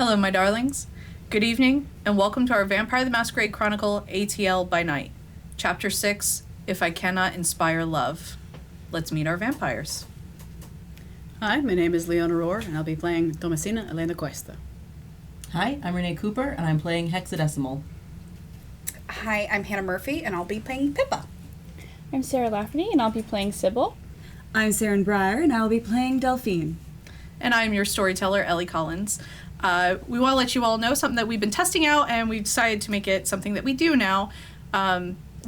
Hello, my darlings. Good evening, and welcome to our Vampire the Masquerade Chronicle ATL By Night. Chapter 6, If I Cannot Inspire Love. Let's meet our vampires. Hi, my name is Leona Rohr, and I'll be playing Thomasina Elena Cuesta. Hi, I'm Renee Cooper, and I'm playing Hexadecimal. Hi, I'm Hannah Murphy, and I'll be playing Pippa. I'm Sarah Lafferty, and I'll be playing Sybil. I'm Seren Briar, and I'll be playing Delphine. And I'm your storyteller, Ellie Collins. We want to let you all know something that we've been testing out, and we decided to make it something that we do now.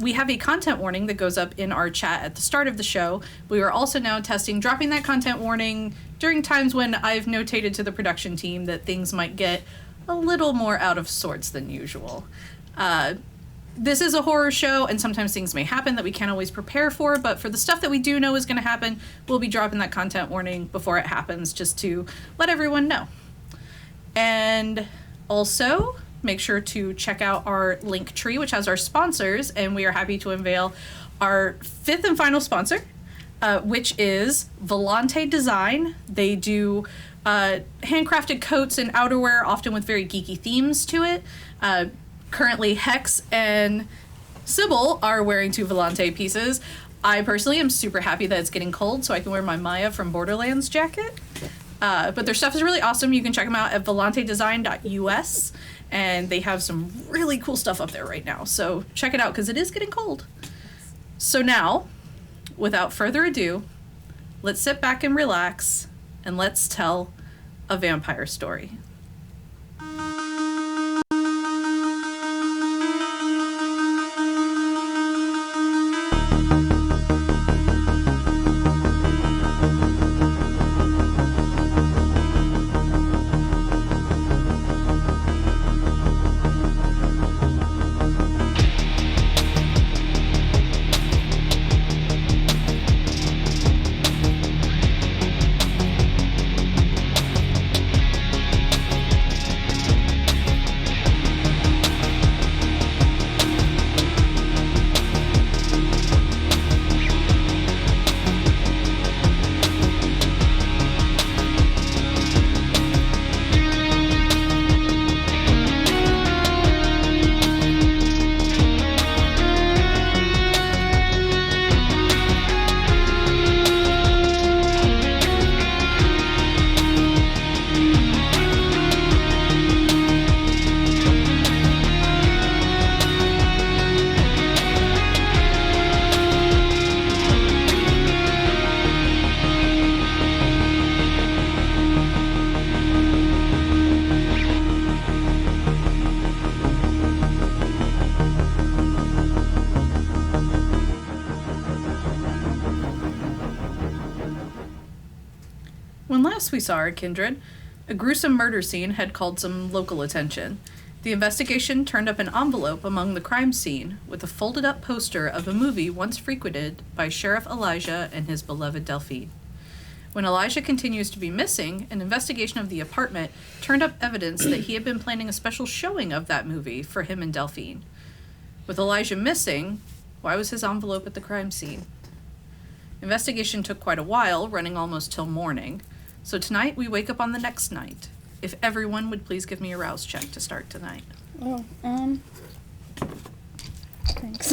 We have a content warning that goes up in our chat at the start of the show. We are also now testing dropping that content warning during times when I've notated to the production team that things might get a little more out of sorts than usual. This is a horror show, and sometimes things may happen that we can't always prepare for, but for the stuff that we do know is going to happen, we'll be dropping that content warning before it happens, just to let everyone know. And also, make sure to check out our link tree, which has our sponsors, and we are happy to unveil our fifth and final sponsor, which is Volante Design. They do handcrafted coats and outerwear, often with very geeky themes to it. Currently, Hex and Sybil are wearing 2 Volante pieces. I personally am super happy that it's getting cold, so I can wear my Maya from Borderlands jacket. But their stuff is really awesome. You can check them out at volantedesign.us, and they have some really cool stuff up there right now. So check it out, because it is getting cold. So now, without further ado, let's sit back and relax, and let's tell a vampire story. When last we saw our Kindred, a gruesome murder scene had called some local attention. The investigation turned up an envelope among the crime scene with a folded up poster of a movie once frequented by Sheriff Elijah and his beloved Delphine. When Elijah continues to be missing, an investigation of the apartment turned up evidence that he had been planning a special showing of that movie for him and Delphine. With Elijah missing, why was his envelope at the crime scene? Investigation took quite a while, running almost till morning. So tonight, we wake up on the next night. If everyone would please give me a rouse check to start tonight. Oh, thanks.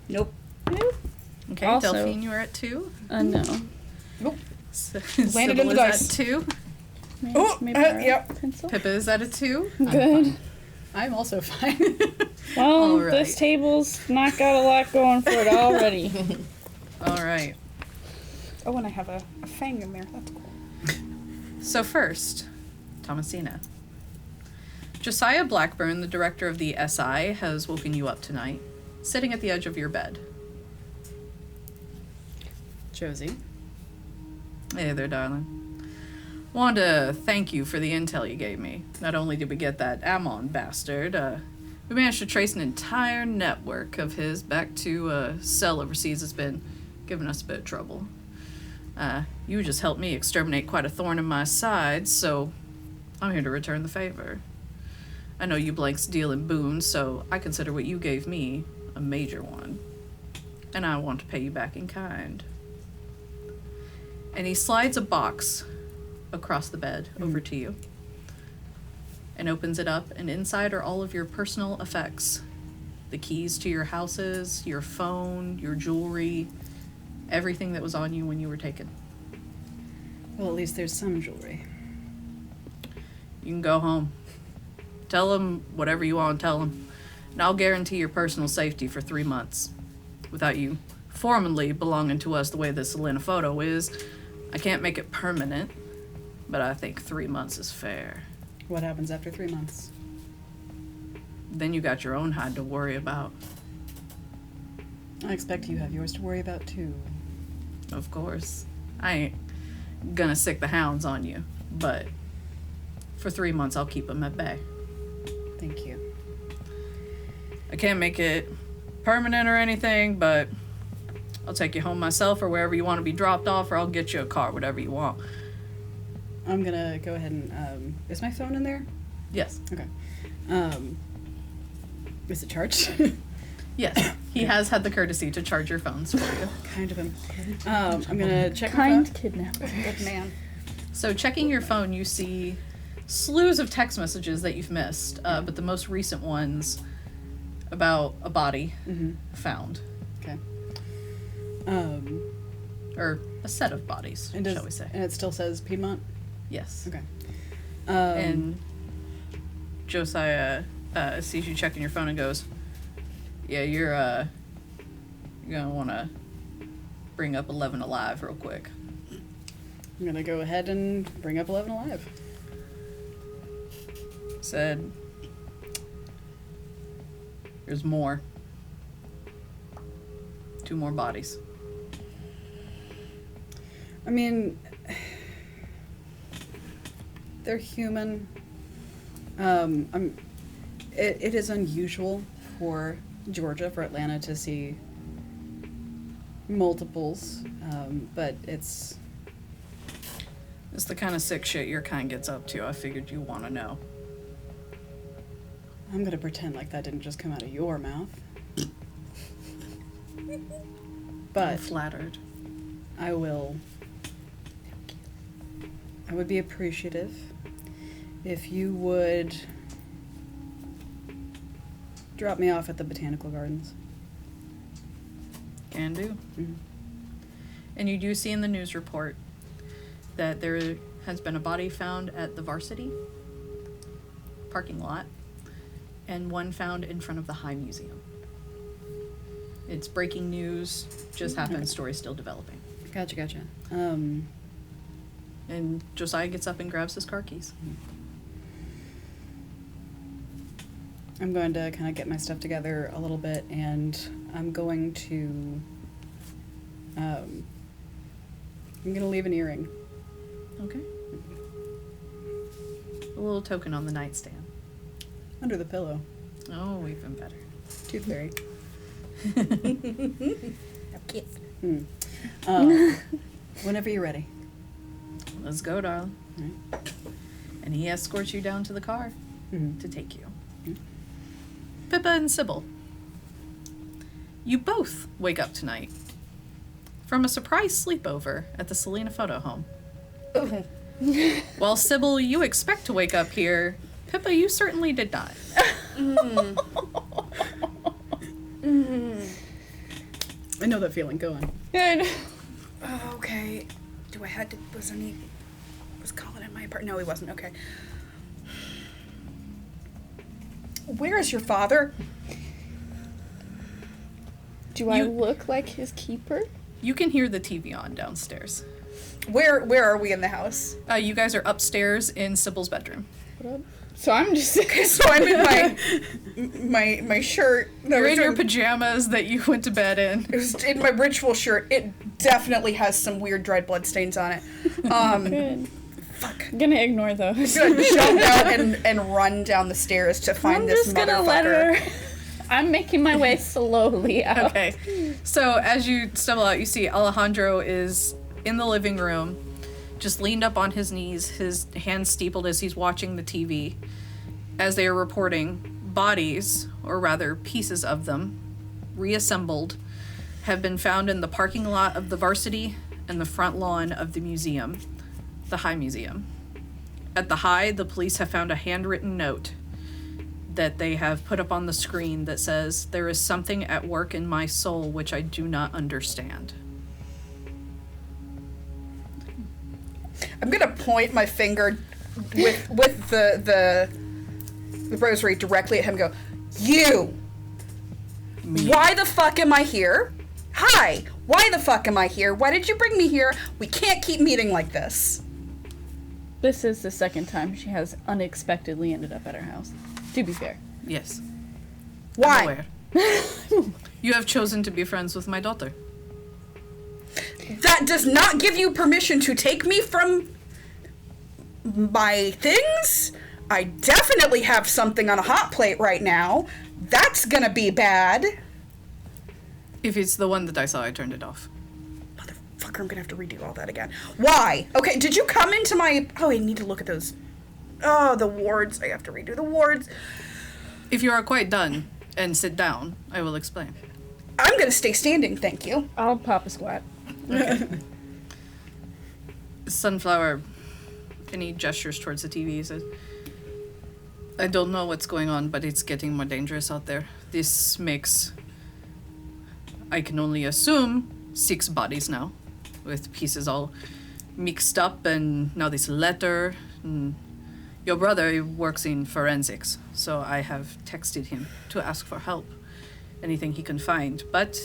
Nope. Okay, Also- Delphine, you are at 2. No. Nope. Sybil Landed in the is dice. at 2. May I borrow a yep. pencil? Pippa is at a 2. Good. I'm also fine. Well, All right. this table's not got a lot going for it already. All right. Oh, and I have a fang in there. That's cool. So first, Thomasina. Josiah Blackburn, the director of the SI, has woken you up tonight, sitting at the edge of your bed. Josie. Hey there, darling. Want to thank you for the intel you gave me. Not only did we get that Ammon bastard, we managed to trace an entire network of his back to a cell overseas that's been giving us a bit of trouble. You just helped me exterminate quite a thorn in my side, so I'm here to return the favor. I know you blanks deal in boons, so I consider what you gave me a major one. And I want to pay you back in kind. And he slides a box across the bed over to you and opens it up, and inside are all of your personal effects. The keys to your houses, your phone, your jewelry, everything that was on you when you were taken. Well, at least there's some jewelry. You can go home. Tell them whatever you want to tell them, and I'll guarantee your personal safety for 3 months. Without you formally belonging to us the way this Selena photo is, I can't make it permanent, but I think 3 months is fair. What happens after 3 months? Then you got your own hide to worry about. I expect you have yours to worry about, too. Of course. I ain't gonna sick the hounds on you, but for 3 months I'll keep them at bay. Thank you. I can't make it permanent or anything, but I'll take you home myself or wherever you want to be dropped off, or I'll get you a car, whatever you want. I'm gonna go ahead and, is my phone in there? Yes. Okay. Is it charged? Yes. He has had the courtesy to charge your phones for you. Kind of him. I'm gonna check my Kind phone. kidnapper. Good man. So checking your phone, you see slews of text messages that you've missed, but the most recent ones about a body found. Okay. Or a set of bodies, And shall we say. And it still says Piedmont? Yes. Okay. And Josiah sees you checking your phone and goes, yeah, you're gonna want to bring up 11 Alive real quick. I'm gonna go ahead and bring up 11 Alive. Said, there's more. 2 more bodies. I mean, they're human. It is unusual for Georgia, for Atlanta to see multiples, but it's It's the kind of sick shit your kind gets up to. I figured you want to know. I'm gonna pretend like that didn't just come out of your mouth. I'm But flattered. I would be appreciative if you would drop me off at the Botanical Gardens. Can do. Mhm. And you do see in the news report that there has been a body found at the Varsity parking lot and one found in front of the High Museum. It's breaking news, just happened, story still developing. Gotcha. And Josiah gets up and grabs his car keys. I'm going to kind of get my stuff together a little bit, and I'm going to leave an earring. Okay. A little token on the nightstand. Under the pillow. Oh, even better. Tooth fairy. Cute. Whenever you're ready. Let's go, darling. Alright. And he escorts you down to the car Mhm. to take you. Pippa and Sybil. You both wake up tonight from a surprise sleepover at the Selena photo home. While Sybil, you expect to wake up here, Pippa, you certainly did not. I know that feeling. Go on. Good. Oh, okay. Was Colin in my apartment? No, he wasn't. Okay. Where is your father? Do I You- look like his keeper? You can hear the TV on downstairs. Where are we in the house? You guys are upstairs in Sybil's bedroom. What up? So I'm just. So I'm in my shirt. that You're was in your pajamas that you went to bed in. It was in my ritual shirt. It definitely has some weird dried blood stains on it. Good. Fuck. I'm gonna ignore those. I'm gonna jump out and run down the stairs to find I'm this just motherfucker. gonna let her. I'm making my way slowly out. Okay. So as you stumble out, you see Alejandro is in the living room, just leaned up on his knees, his hands steepled as he's watching the TV. As they are reporting, bodies, or rather pieces of them, reassembled, have been found in the parking lot of the Varsity and the front lawn of the museum. the High Museum. At the High, the police have found a handwritten note that they have put up on the screen that says, "There is something at work in my soul which I do not understand." I'm gonna point my finger with the rosary directly at him and go, "You! Why the fuck am I here? Hi! Why the fuck am I here? Why did you bring me here? We can't keep meeting like this." This is the second time she has unexpectedly ended up at her house. To be fair. Yes. Why? I'm aware. You have chosen to be friends with my daughter. That does not give you permission to take me from my things. I definitely have something on a hot plate right now. That's gonna be bad. If it's the one that I saw, I turned it off. Motherfucker, I'm gonna have to redo all that again. Why? Okay, did you come into my... Oh, I need to look at those. Oh, the wards. I have to redo the wards. If you are quite done and sit down, I will explain. I'm gonna stay standing, thank you. I'll pop a squat. Sunflower, and he gestures towards the TV, he says, "I don't know what's going on, but it's getting more dangerous out there. This makes, I can only assume, 6 bodies now, with pieces all mixed up, and now this letter. And your brother works in forensics, so I have texted him to ask for help, anything he can find, but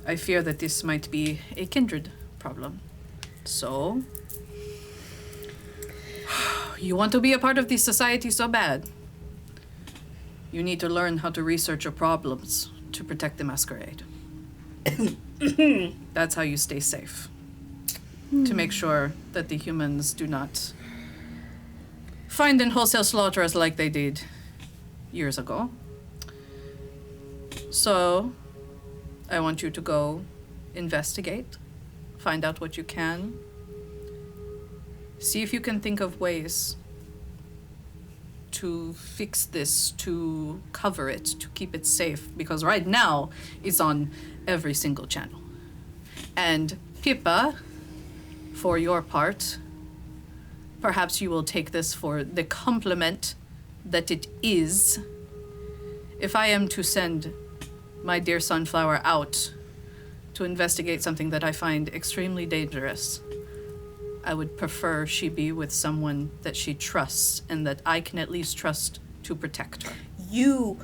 I fear that this might be a Kindred problem. So, you want to be a part of this society so bad. You need to learn how to research your problems to protect the masquerade. That's how you stay safe. To make sure that the humans do not find and wholesale slaughter us like they did years ago. So, I want you to go investigate, find out what you can, see if you can think of ways to fix this, to cover it, to keep it safe, because right now it's on every single channel. And Pippa, for your part, perhaps you will take this for the compliment that it is. If I am to send my dear Sunflower out to investigate something that I find extremely dangerous, I would prefer she be with someone that she trusts and that I can at least trust to protect her. You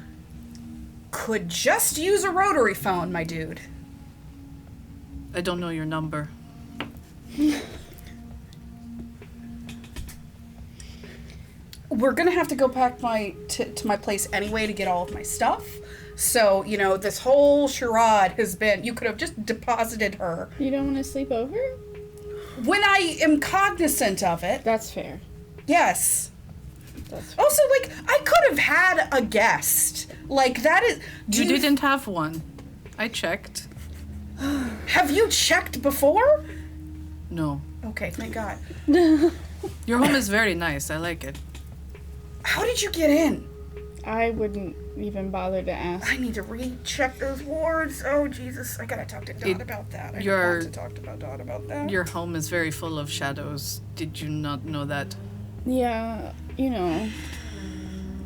could just use a rotary phone, my dude. I don't know your number. We're gonna have to go back to my place anyway to get all of my stuff. So, you know, this whole charade has been, you could have just deposited her. You don't want to sleep over? When I am cognizant of it. That's fair. Yes. That's fair. Also, like, I could have had a guest. Like, that is... You didn't have one. I checked. Have you checked before? No. Okay, thank God. Your home is very nice. I like it. How did you get in? I wouldn't even bother to ask. I need to recheck those wards. Oh, Jesus. I gotta talk to Dot about that. I forgot to talk to Dot about that. Your home is very full of shadows. Did you not know that? Yeah, you know,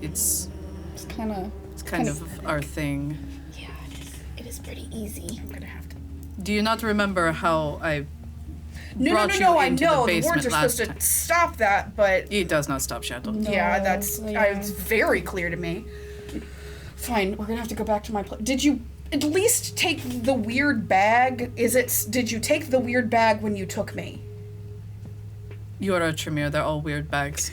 It's kind of our thing. Yeah, it is pretty easy. I'm gonna have to... Do you not remember how I No, brought you I into know. the The wards basement are last supposed time? to stop that, but... It does not stop shadows. Yeah, No, that's yeah. it's very clear to me. Fine, we're gonna have to go back to my place. Did you at least take the weird bag? Did you take the weird bag when you took me? You're a Tremere. They're all weird bags.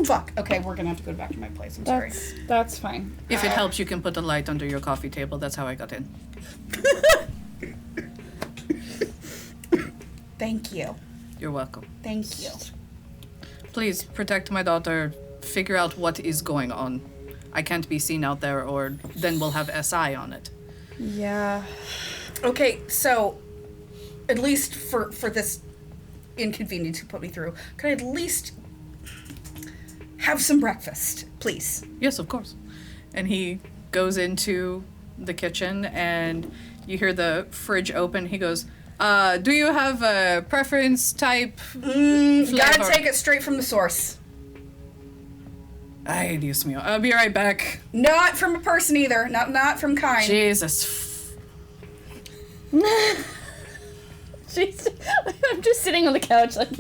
Fuck. Okay, we're gonna have to go back to my place. I'm sorry. That's fine. If it helps, you can put a light under your coffee table. That's how I got in. Thank you. You're welcome. Thank you. Please protect my daughter. Figure out what is going on. I can't be seen out there, or then we'll have SI on it. Yeah. Okay, so at least for this inconvenience you put me through, could I at least have some breakfast, please? Yes, of course. And he goes into the kitchen, and you hear the fridge open. He goes, Do you have a preference type? Gotta flavor? take it straight from the source. Ay, Dios mío. I'll be right back. Not from a person either. Not from kind. Jesus. Jeez. I'm just sitting on the couch like.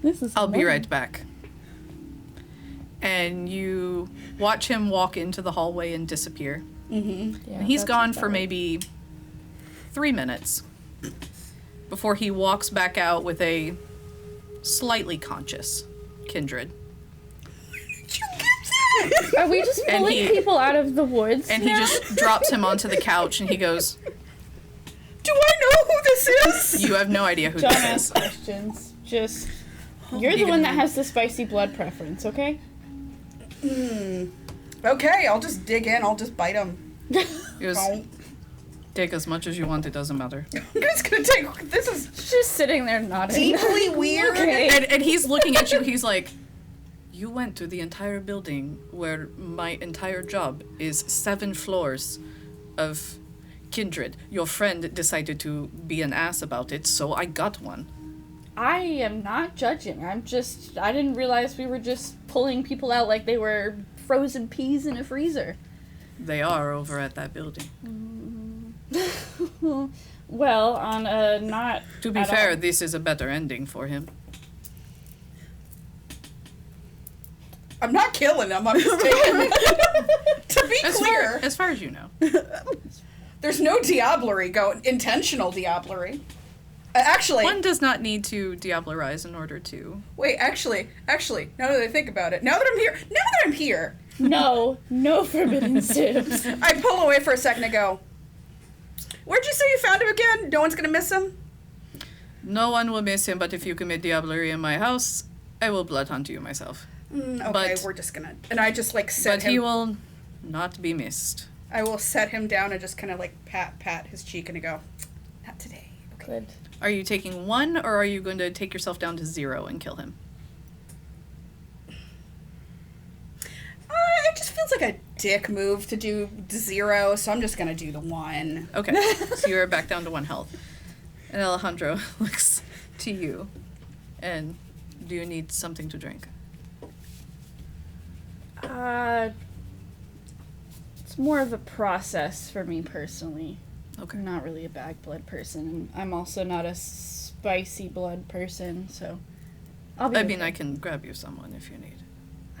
This is. I'll be annoying. right back. And you watch him walk into the hallway and disappear. Yeah, And he's that's gone about for right. maybe 3 minutes before he walks back out with a slightly conscious Kindred. Are we just And pulling he- people out of the woods? And he now? just drops him onto the couch and he goes, Do I know who this is? you have no idea who Don't this ask is. questions. Just. You're the You one can- that has the spicy blood preference, okay? Okay, I'll just dig in. I'll just bite him. He goes, Don't. take as much as you want, it doesn't matter. I'm just gonna take. This is Just sitting there nodding. deeply weird. Okay. And he's looking at you, he's like, you went to the entire building where my entire job is 7 floors of Kindred. Your friend decided to be an ass about it, so I got one. I am not judging. I didn't realize we were just pulling people out like they were frozen peas in a freezer. They are over at that building. Well, on a not. To be at fair, all. this is a better ending for him. I'm not killing him. I'm just taking. To be clear, As far as you know. there's no diablerie going. Intentional diablerie. Actually, One does not need to diablerize in order to. wait. Actually, now that I think about it, now that I'm here, No forbidden sibs. I pull away for a second and go. Where'd you say you found him again? No one's gonna miss him. No one will miss him, but if you commit diablerie in my house, I will blood hunt you myself. Okay, But- we're just gonna. And I just like set But him. he will not be missed. I will set him down and just kind of like pat his cheek and I go, not today. Okay. Good. Are you taking 1, or are you going to take yourself down to 0 and kill him? It just feels like a dick move to do 0, so I'm just gonna do the 1. Okay, so you're back down to 1 health. And Alejandro looks to you. And do you need something to drink? It's more of a process for me personally. Okay. I'm not really a bag blood person, and I'm also not a spicy blood person, so I'll be. I okay. mean, I can grab you someone if you need.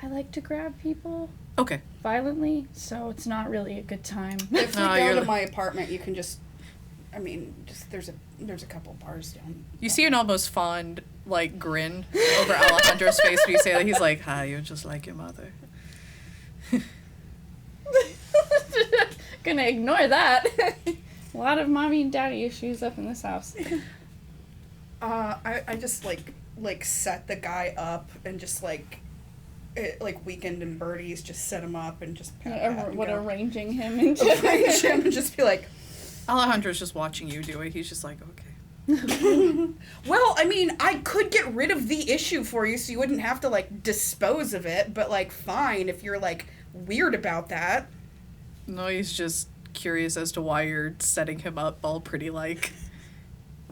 I like to grab people Okay. violently, so it's not really a good time. If we No, go you're to the- my apartment, you can just, I mean, just there's a couple bars down. You see an almost fond, like, grin over Alejandro's face when you say that. He's like, hi, you're just like your mother. Gonna ignore that. A lot of mommy and daddy issues up in this house. I just like set the guy up and just like Weekend and Birdies, just set him up and just pat and go. Arranging him into. Arrange him and just be like, Alejandro's just watching you do it. He's just like, okay. well, I mean, I could get rid of the issue for you so you wouldn't have to like dispose of it, but like fine if you're like weird about that. No, he's just curious as to why you're setting him up all pretty like.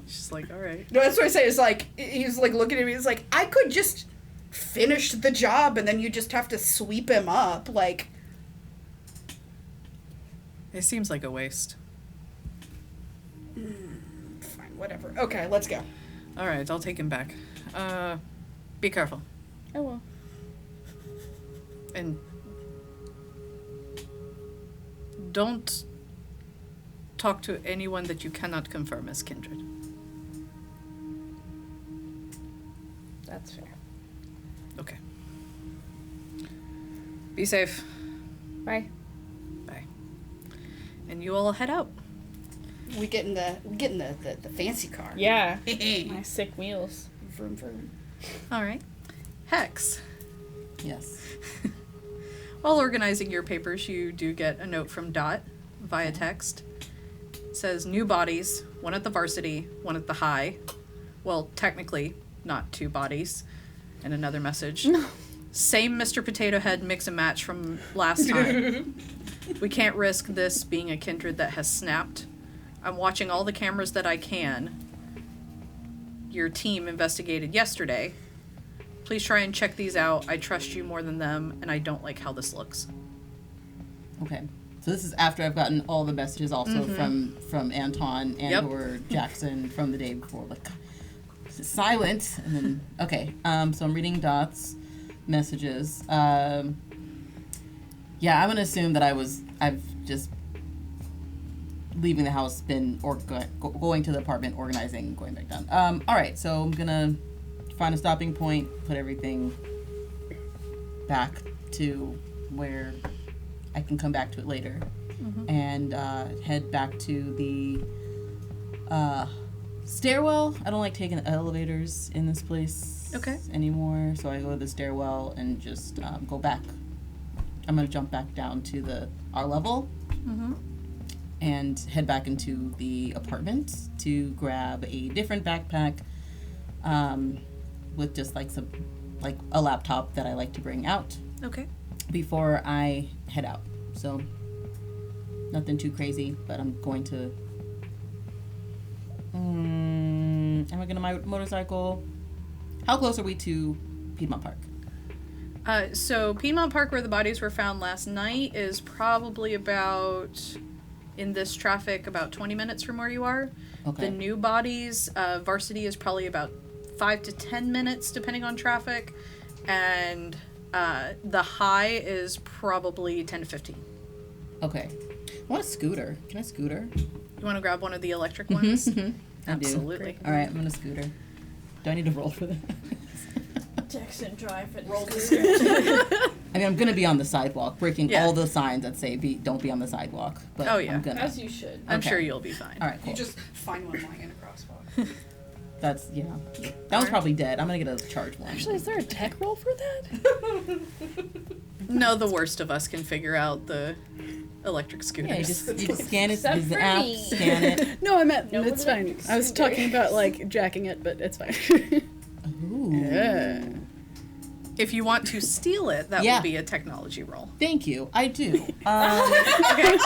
He's just like, all right. No, that's what I say is like he's like looking at me, he's like, I could just finish the job and then you just have to sweep him up, like It seems like a waste. fine, whatever. Okay, let's go. All right, I'll take him back. Be careful. Oh well. And don't talk to anyone that you cannot confirm as Kindred. That's fair. Okay. Be safe. Bye. Bye. And you all head out. We get in the fancy car. Yeah. Vroom, My sick wheels. vroom. All right. Hex. Yes. While organizing your papers, you do get a note from Dot via text. It says new bodies, one at the varsity, one at the high. Well, technically, not 2 bodies. And another message. Same Mr. Potato Head mix and match from last time. We can't risk this being a Kindred that has snapped. I'm watching all the cameras that I can. Your team investigated yesterday. Please try and check these out. I trust you more than them, and I don't like how this looks. Okay. So this is after I've gotten all the messages also from Anton and or Jackson from the day before. Like, silent. And then, okay. So I'm reading Dot's messages. Yeah, I'm going to assume that I've just leaving the house, been going to the apartment, organizing, going back down. All right, so I'm gonna find a stopping point, put everything back to where I can come back to it later, and head back to the stairwell. I don't like taking elevators in this place anymore, so I go to the stairwell and just go back. I'm gonna jump back down to our level. And head back into the apartment to grab a different backpack with just like a laptop that I like to bring out before I head out. So nothing too crazy, but I'm going to am I gonna my motorcycle? How close are we to Piedmont Park? So Piedmont Park, where the bodies were found last night, is probably about, in this traffic, about 20 minutes from where you are. Okay. The new bodies, Varsity is probably about 5 to 10 minutes, depending on traffic. And the high is probably 10 to 15. Okay. I want a scooter. Can I scooter? You want to grab one of the electric ones? I do. Absolutely. All right, I'm gonna scooter. Do I need to roll for that? Jackson drive and Roll the I mean, I'm gonna be on the sidewalk, breaking Yeah. all the signs that say "Don't be on the sidewalk." But Oh, yeah. I'm gonna. as you should. I'm Okay. sure you'll be fine. All right, cool. You just find one lying in a crosswalk. That's That was probably dead. I'm gonna get a charge one. Actually, is there a tech roll for that? No, the worst of us can figure out the electric scooters. yeah, you just scan it. Except Use the for app. me. Scan it. No, I meant No, it's but fine. like I was scooter. talking about like jacking it, but it's fine. Ooh. Yeah. If you want to steal it, that Yeah. will be a technology roll. Thank you. I do. Okay.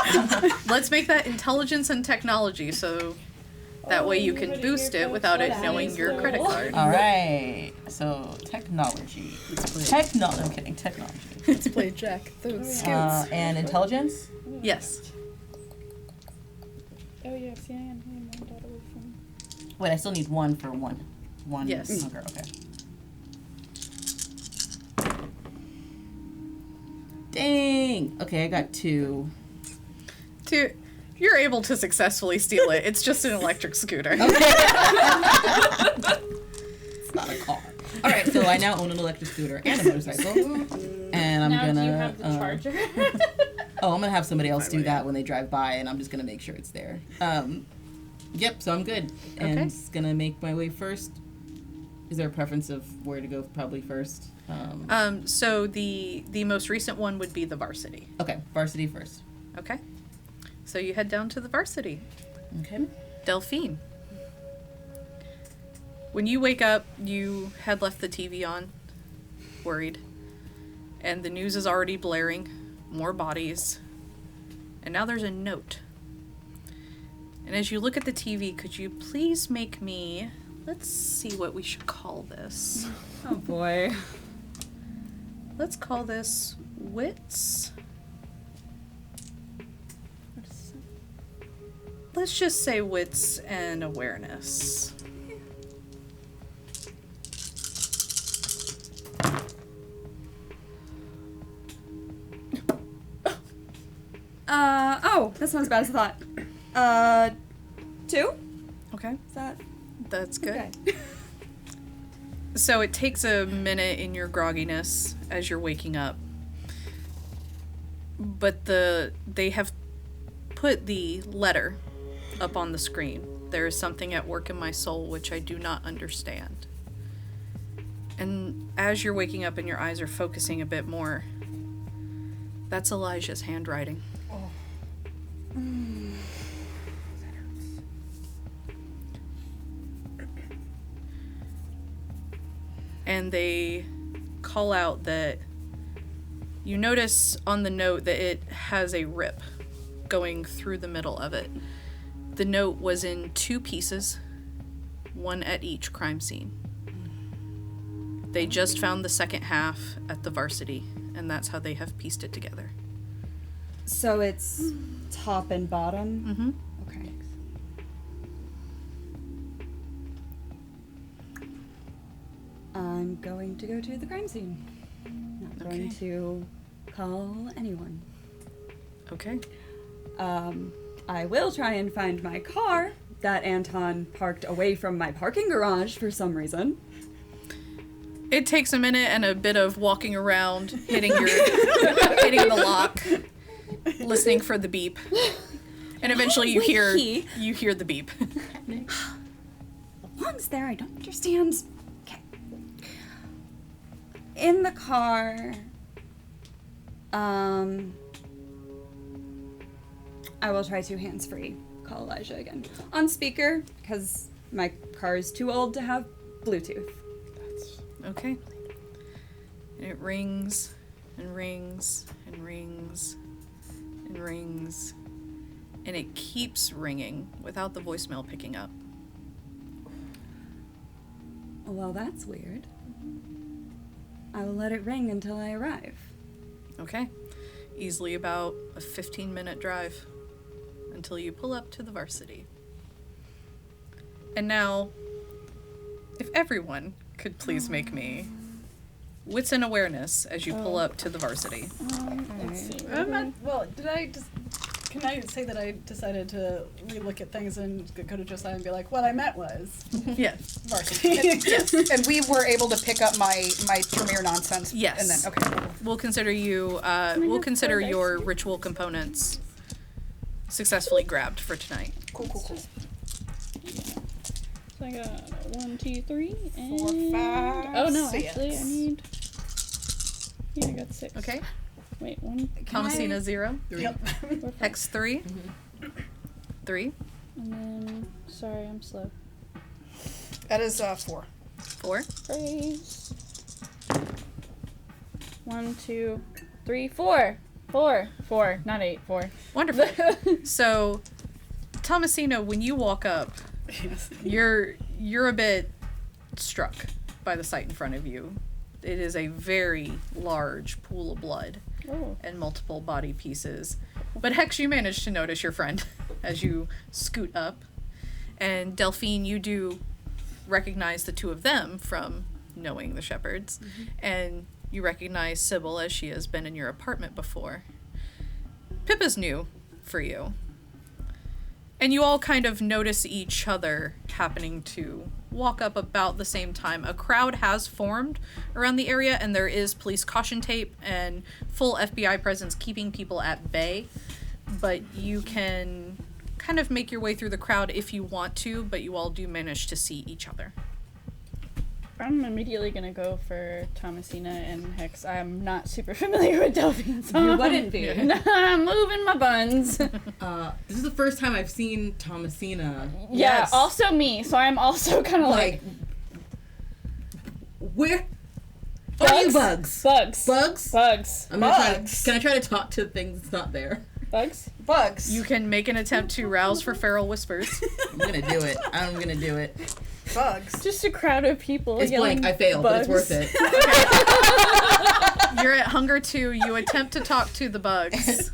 Let's make that intelligence and technology, so that way you can boost it without it knowing your credit card. All right. So technology. I'm kidding. Technology. Let's play Jack those scoots. And intelligence. Yes. Oh yeah, see, I am one dot away from. Wait, I still need one for one. One. Yes. Okay. Dang. Okay, I got 2. You're able to successfully steal it. It's just an electric scooter. It's not a car. All right, so I now own an electric scooter and a motorcycle, and I'm Now gonna. do you have the charger? I'm gonna have somebody else do that when they drive by, and I'm just gonna make sure it's there. Yep. So I'm good, and Okay. just gonna make my way first. Is there a preference of where to go? Probably first. So the most recent one would be the Varsity. Okay, Varsity first. Okay. So you head down to the Varsity. Okay. Delphine. When you wake up, you had left the TV on, worried. And the news is already blaring. More bodies. And now there's a note. And as you look at the TV, could you please make me... Let's see what we should call this. Oh boy. Let's call this Wits. Let's just say Wits and Awareness. Oh, that's not as bad as I thought. 2? Okay, Is that that's good. okay? So it takes a minute in your grogginess as you're waking up. But they have put the letter up on the screen. There is something at work in my soul which I do not understand. And as you're waking up and your eyes are focusing a bit more, that's Elijah's handwriting. And they call out that you notice on the note that it has a rip going through the middle of it. The note was in 2 pieces, one at each crime scene. They just found the second half at the varsity, and that's how they have pieced it together. So it's top and bottom? Mm-hmm. Okay. I'm going to go to the crime scene. Not going Okay. to call anyone. Okay. I will try and find my car that Anton parked away from my parking garage for some reason. It takes a minute and a bit of walking around, hitting the lock, listening for the beep, and eventually you hear the beep. Belongs there. I don't understand. Okay. In the car. I will try to hands-free call Elijah again. On speaker, because my car is too old to have Bluetooth. Okay. And it rings and rings and rings and rings, and it keeps ringing without the voicemail picking up. Well, that's weird. I will let it ring until I arrive. Okay. Easily about a 15-minute drive until you pull up to the varsity. And now, if everyone could please make me wits and awareness as you pull up to the varsity. Let's see. Well, can I say that I decided to relook at things and go to Josiah and be like, what I meant was Yes. varsity. Yes. And we were able to pick up my Tremere nonsense. Yes. And then, okay. We'll consider you, have we'll consider 4 dice your here? ritual components successfully grabbed for tonight. Cool. So I got 1, 2, 3, and 4, 5, oh no, 6. actually I need. Yeah, I got 6. Okay? Wait, 1, Thomasina 0. Yep. Hex 3. 3. and then sorry, I'm slow. That is 4. 4. Praise. 1, 2, 3, 4. 4, not 8. 4. Wonderful. So, Thomasina, when you walk up, Yes. you're a bit struck by the sight in front of you. It is a very large pool of blood Oh. and multiple body pieces. But Hex, you manage to notice your friend as you scoot up. And Delphine, you do recognize the 2 of them from knowing the shepherds. And you recognize Sybil as she has been in your apartment before. Pippa's new for you. And you all kind of notice each other happening to walk up about the same time. A crowd has formed around the area, and there is police caution tape and full FBI presence keeping people at bay. But you can kind of make your way through the crowd if you want to, but you all do manage to see each other. I'm immediately gonna go for Thomasina and Hex. I'm not super familiar with Delphine, so You wouldn't be. I'm moving my buns. This is the first time I've seen Thomasina. Yeah, Yes. also me, so I'm also kind of like Where are you, bugs? Bugs. Bugs? I'm gonna try to, can I try to talk to things that's not there? Bugs. Bugs. You can make an attempt to rouse for feral whispers. I'm gonna do it. I'm gonna do it. Bugs. Just a crowd of people. It's yelling blank. I failed, but it's bugs. worth it. You're at Hunger 2. You attempt to talk to the bugs,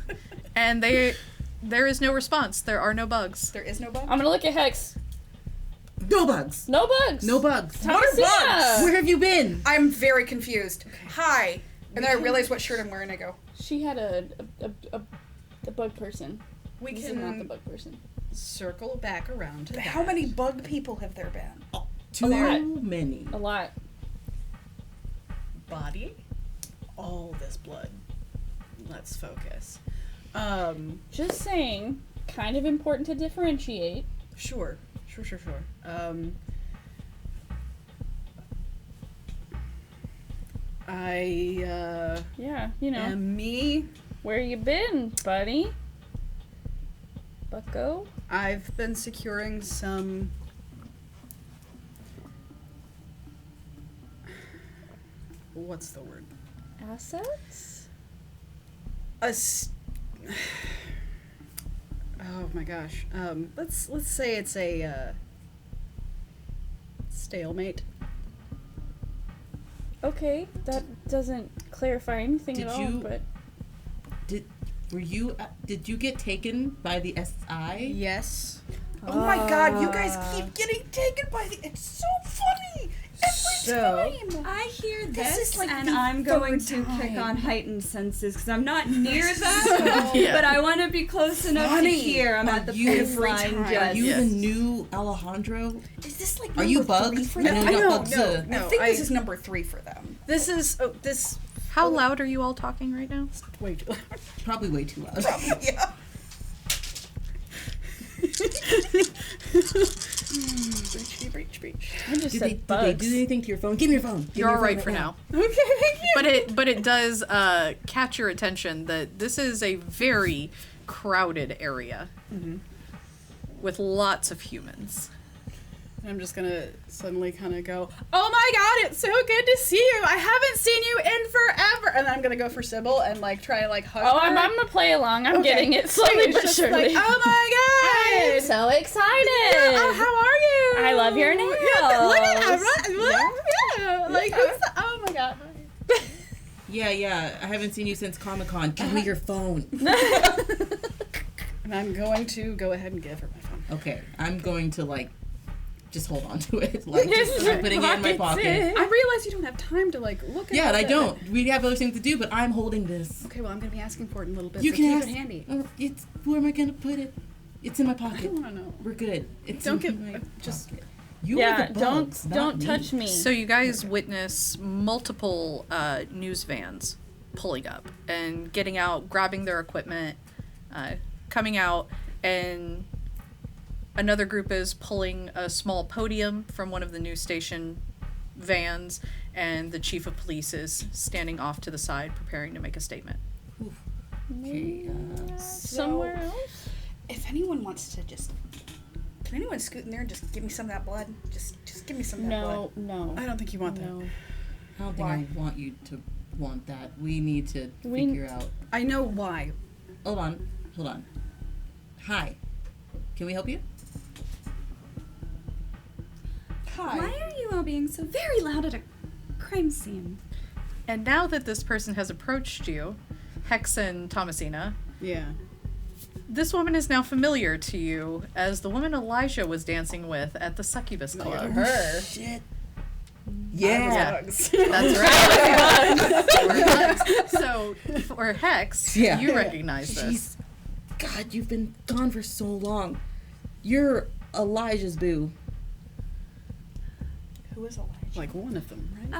and there is no response. There are no bugs. There is no bug? I'm gonna look at Hex. No bugs. No bugs. No bugs. Thomasina. Where have you been? I'm very confused. Hi. And then I realize what shirt I'm wearing. I go, She had a bug person. We This is not the can bug person. circle back around to how that. many bug people have there been? Too lot. many. A lot. Body? All this blood. Let's focus. Just saying. Kind of important to differentiate. Sure. Yeah, you know. Am me. Where you been, buddy? Bucko? I've been securing some. What's the word? Assets? Oh my gosh. Let's say it's a stalemate. Okay, that doesn't clarify anything Did at all, you- but Did you get taken by the SI? Yes. Oh my god, you guys keep getting taken by the. It's so funny! Every time! I hear This this, is like and the I'm going third to kick time. on heightened senses because I'm not near that, Yeah. but I want to be close enough to Funny. hear. I'm at the you every baseline time? Are just. you Yes. the new Alejandro? Is this like Are you number 3 bugged? for I them? know I you're know, bugged no, too. no. I think this I- is number 3 for them. This is this How loud are you all talking right now? way too loud. Probably way too loud. Yeah. Breach. I just Did said they bugs. do anything to your phone? Give me your phone. Give me You're your all phone right for now. Okay, thank you. But it does catch your attention that this is a very crowded area with lots of humans. I'm just gonna suddenly kind of go, oh my god, it's so good to see you. I haven't seen you in forever. And I'm gonna go for Sybil and like try to like hug Oh, her. I'm gonna play along. I'm Okay. getting it slowly It's but just surely. like, oh my god. I'm so excited. Oh, how are you? I love your nails. Yeah, look at yeah. Like, who's the, oh my god. Yeah. I haven't seen you since Comic-Con. Give me your phone. And I'm going to go ahead and give her my phone. Okay, I'm going to like just hold on to it. Like just putting it in my pocket. I realize you don't have time to like look at Yeah, and I it. don't. We have other things to do, but I'm holding this. Okay, well I'm gonna be asking for it in a little bit. You so can keep ask. it handy. It's where am I gonna put it? It's in my I pocket. don't wanna know. We're good. It's Don't in get my just pocket. You Yeah, are the bugs, not don't me. touch me. So you guys witness multiple news vans pulling up and getting out, grabbing their equipment, coming out, and another group is pulling a small podium from one of the news station vans, and the chief of police is standing off to the side preparing to make a statement. Okay, Somewhere else? If anyone wants to just. Can anyone scoot in there and just give me some of that blood? Just give me some of that blood. No. I don't think you want that. No. I don't think Why? I want you to want that. We need to We- figure out. I know why. Hold on. Hi. Can we help you? Hi. Why are you all being so very loud at a crime scene? And now that this person has approached you, Hex and Thomasina, Yeah. this woman is now familiar to you as the woman Elijah was dancing with at the Succubus Club. Her. Shit. Yeah. Bugs. That's right. So, for Hex, Yeah. you recognize this. Jeez. God, you've been gone for so long. You're Elijah's boo. Who is Elijah? Like one of them, right?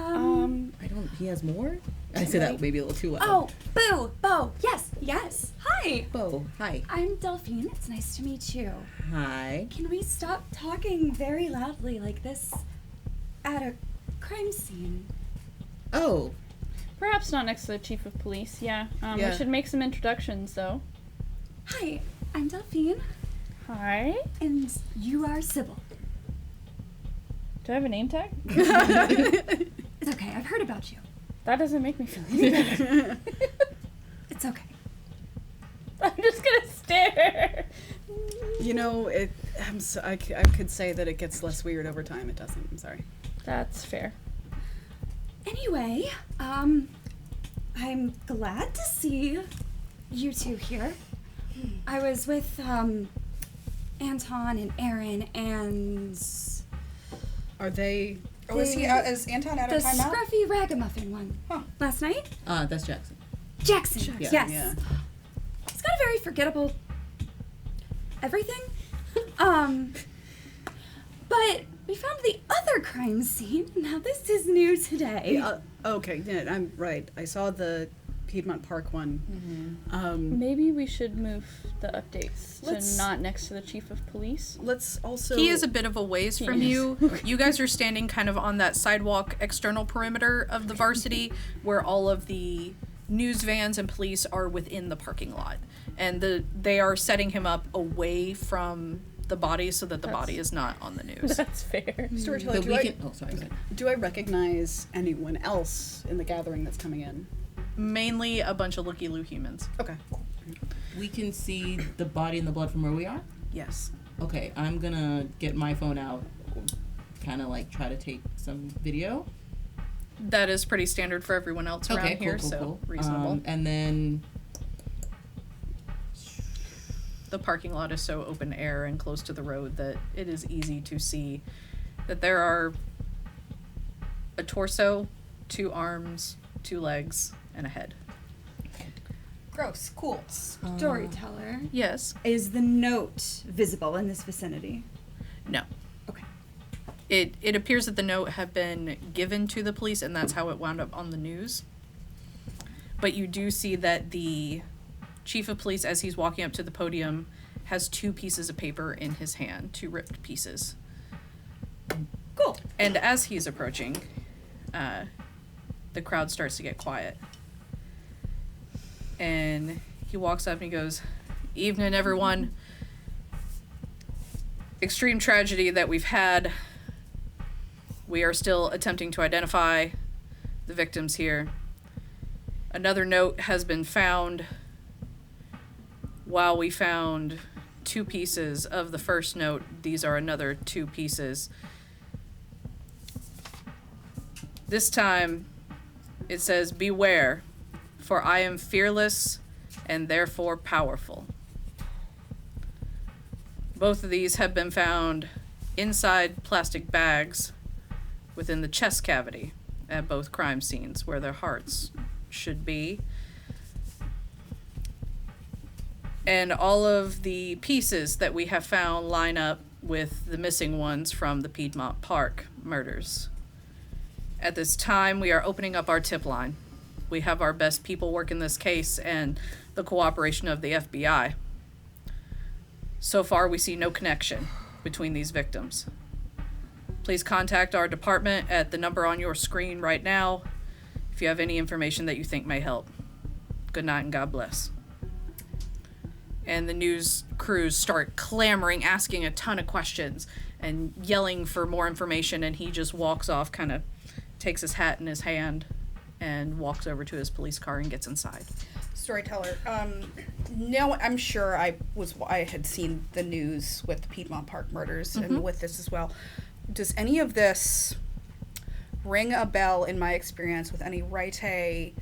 I don't. He has more. I said that maybe a little too loud. Oh, Boo, Bo, yes. Hi, Bo. Hi. I'm Delphine. It's nice to meet you. Hi. Can we stop talking very loudly like this at a crime scene? Oh. Perhaps not next to the chief of police, yeah. Yeah. We should make some introductions, though. Hi, I'm Delphine, Hi. and you are Sybil. Do I have a name tag? It's okay, I've heard about you. That doesn't make me feel any better. It's okay. I'm just gonna stare. You know, I could say that it gets less weird over time. It doesn't. I'm sorry. That's fair. Anyway, I'm glad to see you two here. I was with, Anton and Aaron and Are they? Oh, is Anton out the of timeout? scruffy ragamuffin one. Huh. Last night? That's Jackson. Jackson, Yeah, yes. yeah. He's got a very forgettable everything. But we found the other crime scene. Now this is new today. Okay, yeah, I'm right. I saw the Piedmont Park one. Maybe we should move the updates Let's- to not next to the chief of police. Let's also. He is a bit of a ways from He is. you. You guys are standing kind of on that sidewalk external perimeter of the varsity where all of the news vans and police are within the parking lot. And they are setting him up away from the body so that the body is not on the news. That's fair. Storyteller, But we can. Oh, sorry. Go ahead. do I recognize anyone else in the gathering that's coming in? Mainly a bunch of looky-loo humans. Okay. we can see the body and the blood from where we are? Yes. Okay, I'm gonna get my phone out, kind of like try to take some video. That is pretty standard for everyone else around here, so reasonable. And then The parking lot is so open air and close to the road that it is easy to see that there are a torso, 2 arms, 2 legs, and a head. Gross. Cool. Storyteller. Yes. Is the note visible in this vicinity? No. Okay. It appears that the note had been given to the police, and that's how it wound up on the news. But you do see that the chief of police, as he's walking up to the podium, has 2 pieces of paper in his hand, 2 ripped pieces. Cool. And as he's approaching, the crowd starts to get quiet. And he walks up and he goes, "Evening, everyone. Extreme tragedy that we've had. We are still attempting to identify the victims here. Another note has been found. While we found 2 pieces of the first note, these are another 2 pieces. This time, it says, 'Beware, for I am fearless and therefore powerful.' Both of these have been found inside plastic bags within the chest cavity at both crime scenes where their hearts should be. And all of the pieces that we have found line up with the missing ones from the Piedmont Park murders. At this time, we are opening up our tip line. We have our best people working this case and the cooperation of the FBI. So far, we see no connection between these victims. Please contact our department at the number on your screen right now if you have any information that you think may help. Good night and God bless." And the news crews start clamoring, asking a ton of questions and yelling for more information, and he just walks off, kind of takes his hat in his hand and walks over to his police car and gets inside. Storyteller. No, I'm sure I had seen the news with the Piedmont Park murders and with this as well. Does any of this ring a bell in my experience with any Raite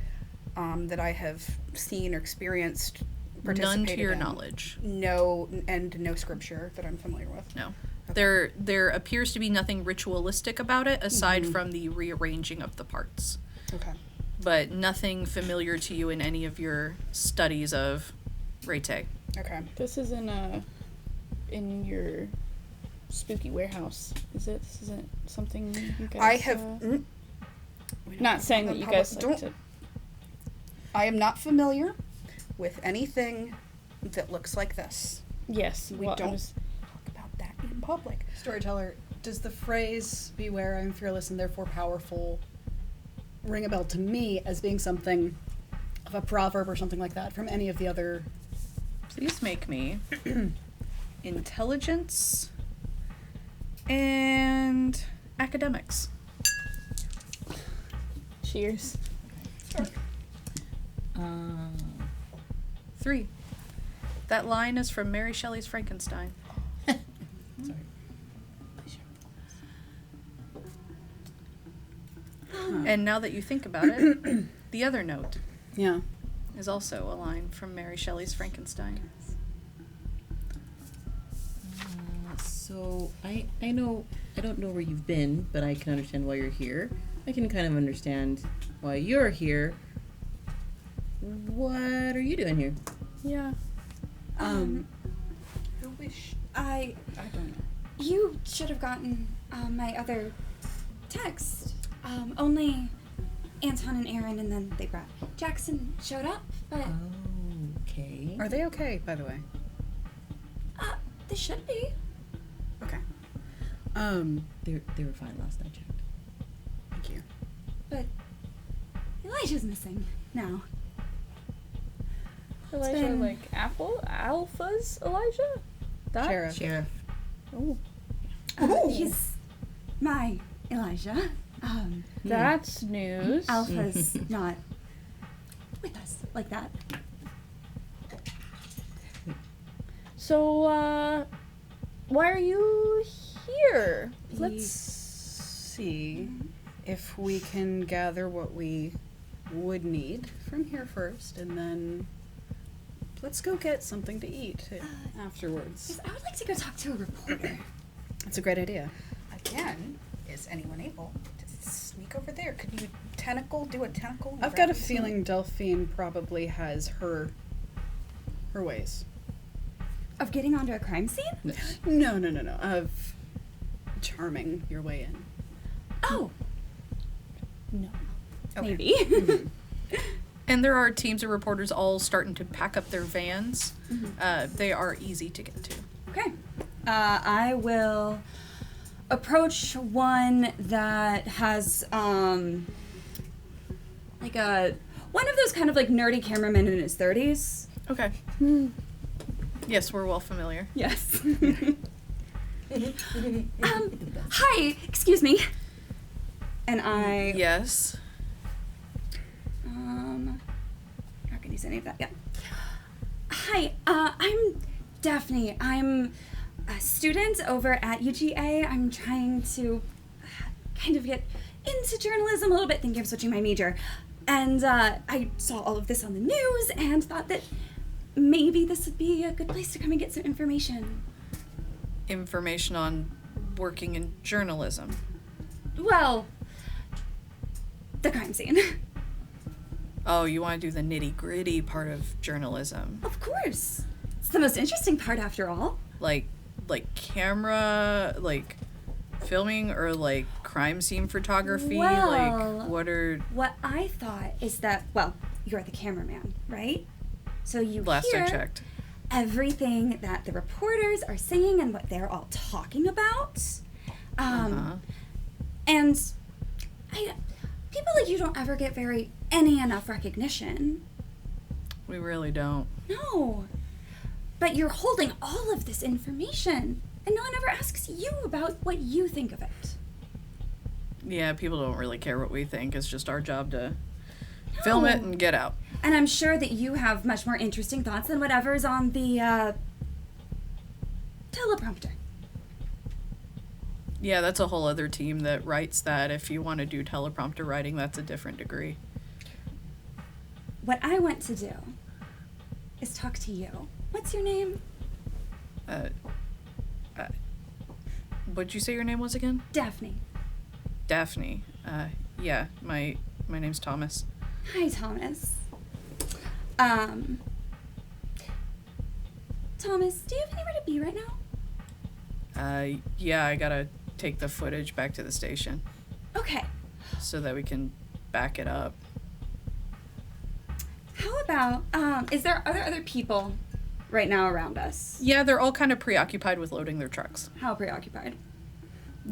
that I have seen or experienced? None to your knowledge. No, and no scripture that I'm familiar with. No. Okay. There appears to be nothing ritualistic about it aside from the rearranging of the parts. Okay. But nothing familiar to you in any of your studies of Raite. Okay. This is in your spooky warehouse, is it? This isn't something you guys... I have... not saying that you guys like to... I am not familiar with anything that looks like this. Yes. We don't talk about that in public. Storyteller, does the phrase "Beware, I'm fearless and therefore powerful" ring a bell to me as being something of a proverb or something like that from any of the other... Please make me intelligence and academics. Cheers. 3. That line is from Mary Shelley's Frankenstein. And now that you think about it, the other note is also a line from Mary Shelley's Frankenstein. So I know, I don't know where you've been, but I can understand why you're here. I can kind of understand why you're here. What are you doing here? Yeah. I wish... I don't know. You should have gotten my other text. Only Anton and Aaron, and then they brought Jackson showed up, but Oh, okay. Are they okay, by the way? they should be. Okay. They were fine last I checked. Thank you. But Elijah's missing now. Elijah, been- like Alpha's Elijah? That? Sheriff. Oh. He's my Elijah. That's news. Alpha's not with us like that. So, why are you here? Let's see if we can gather what we would need from here first, and then let's go get something to eat afterwards. I would like to go talk to a reporter. That's a great idea. Again, is anyone able to sneak over there? Could you do a tentacle? and I've got a grab feeling Delphine probably has her ways. Of getting onto a crime scene? No. Of charming your way in. Oh. No. Okay. Maybe. And there are teams of reporters all starting to pack up their vans. They are easy to get to. Okay. I will approach one that has like one of those kind of like nerdy cameramen in his 30s. Okay. Yes, we're well familiar. Yes. Hi, excuse me. And I Yes. not gonna use any of that. Yeah. Hi, I'm Daphne. I'm a student over at UGA. I'm trying to kind of get into journalism a little bit, thinking of switching my major. And I saw all of this on the news and thought that maybe this would be a good place to come and get some information. Information on working in journalism. Well, the crime scene. Oh, you want to do the nitty-gritty part of journalism. Of course. It's the most interesting part after all. Like camera, like filming, or like crime scene photography? Well, like, what are... What I thought is that, well, you're the cameraman, right? So you Last hear I checked. everything that the reporters are saying and what they're all talking about. And people like you don't ever get enough recognition. We really don't. No. But you're holding all of this information, and no one ever asks you about what you think of it. Yeah, people don't really care what we think. It's just our job to film it and get out. And I'm sure that you have much more interesting thoughts than whatever's on the teleprompter. Yeah, that's a whole other team that writes that. If you want to do teleprompter writing, that's a different degree. What I want to do is talk to you. What's your name? What'd you say your name was again? Daphne. Daphne. Yeah, my name's Thomas. Hi, Thomas. Thomas, do you have anywhere to be right now? Yeah, I gotta take the footage back to the station Okay. so that we can back it up. How about, are there other people right now around us? Yeah, they're all kind of preoccupied with loading their trucks. How preoccupied?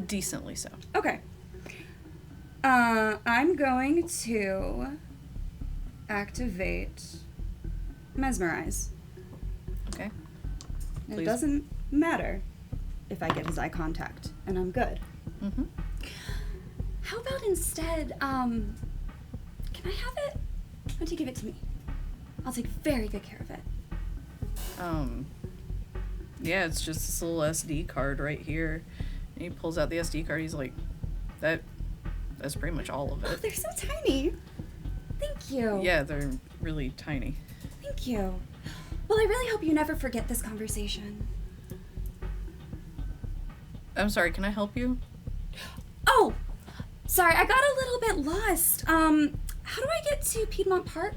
Decently so. Okay. I'm going to activate Mesmerize. Okay. It Please. doesn't matter if I get his eye contact, and I'm good. Mm-hmm. How about instead, can I have it? Why don't you give it to me? I'll take very good care of it. Yeah, it's just this little SD card right here. And he pulls out the SD card. He's like, that's pretty much all of Oh, it. they're so tiny. Thank you. Yeah, they're really tiny. Thank you. Well, I really hope you never forget this conversation. I'm sorry, can I help you? Oh, sorry, I got a little bit lost. How do I get to Piedmont Park?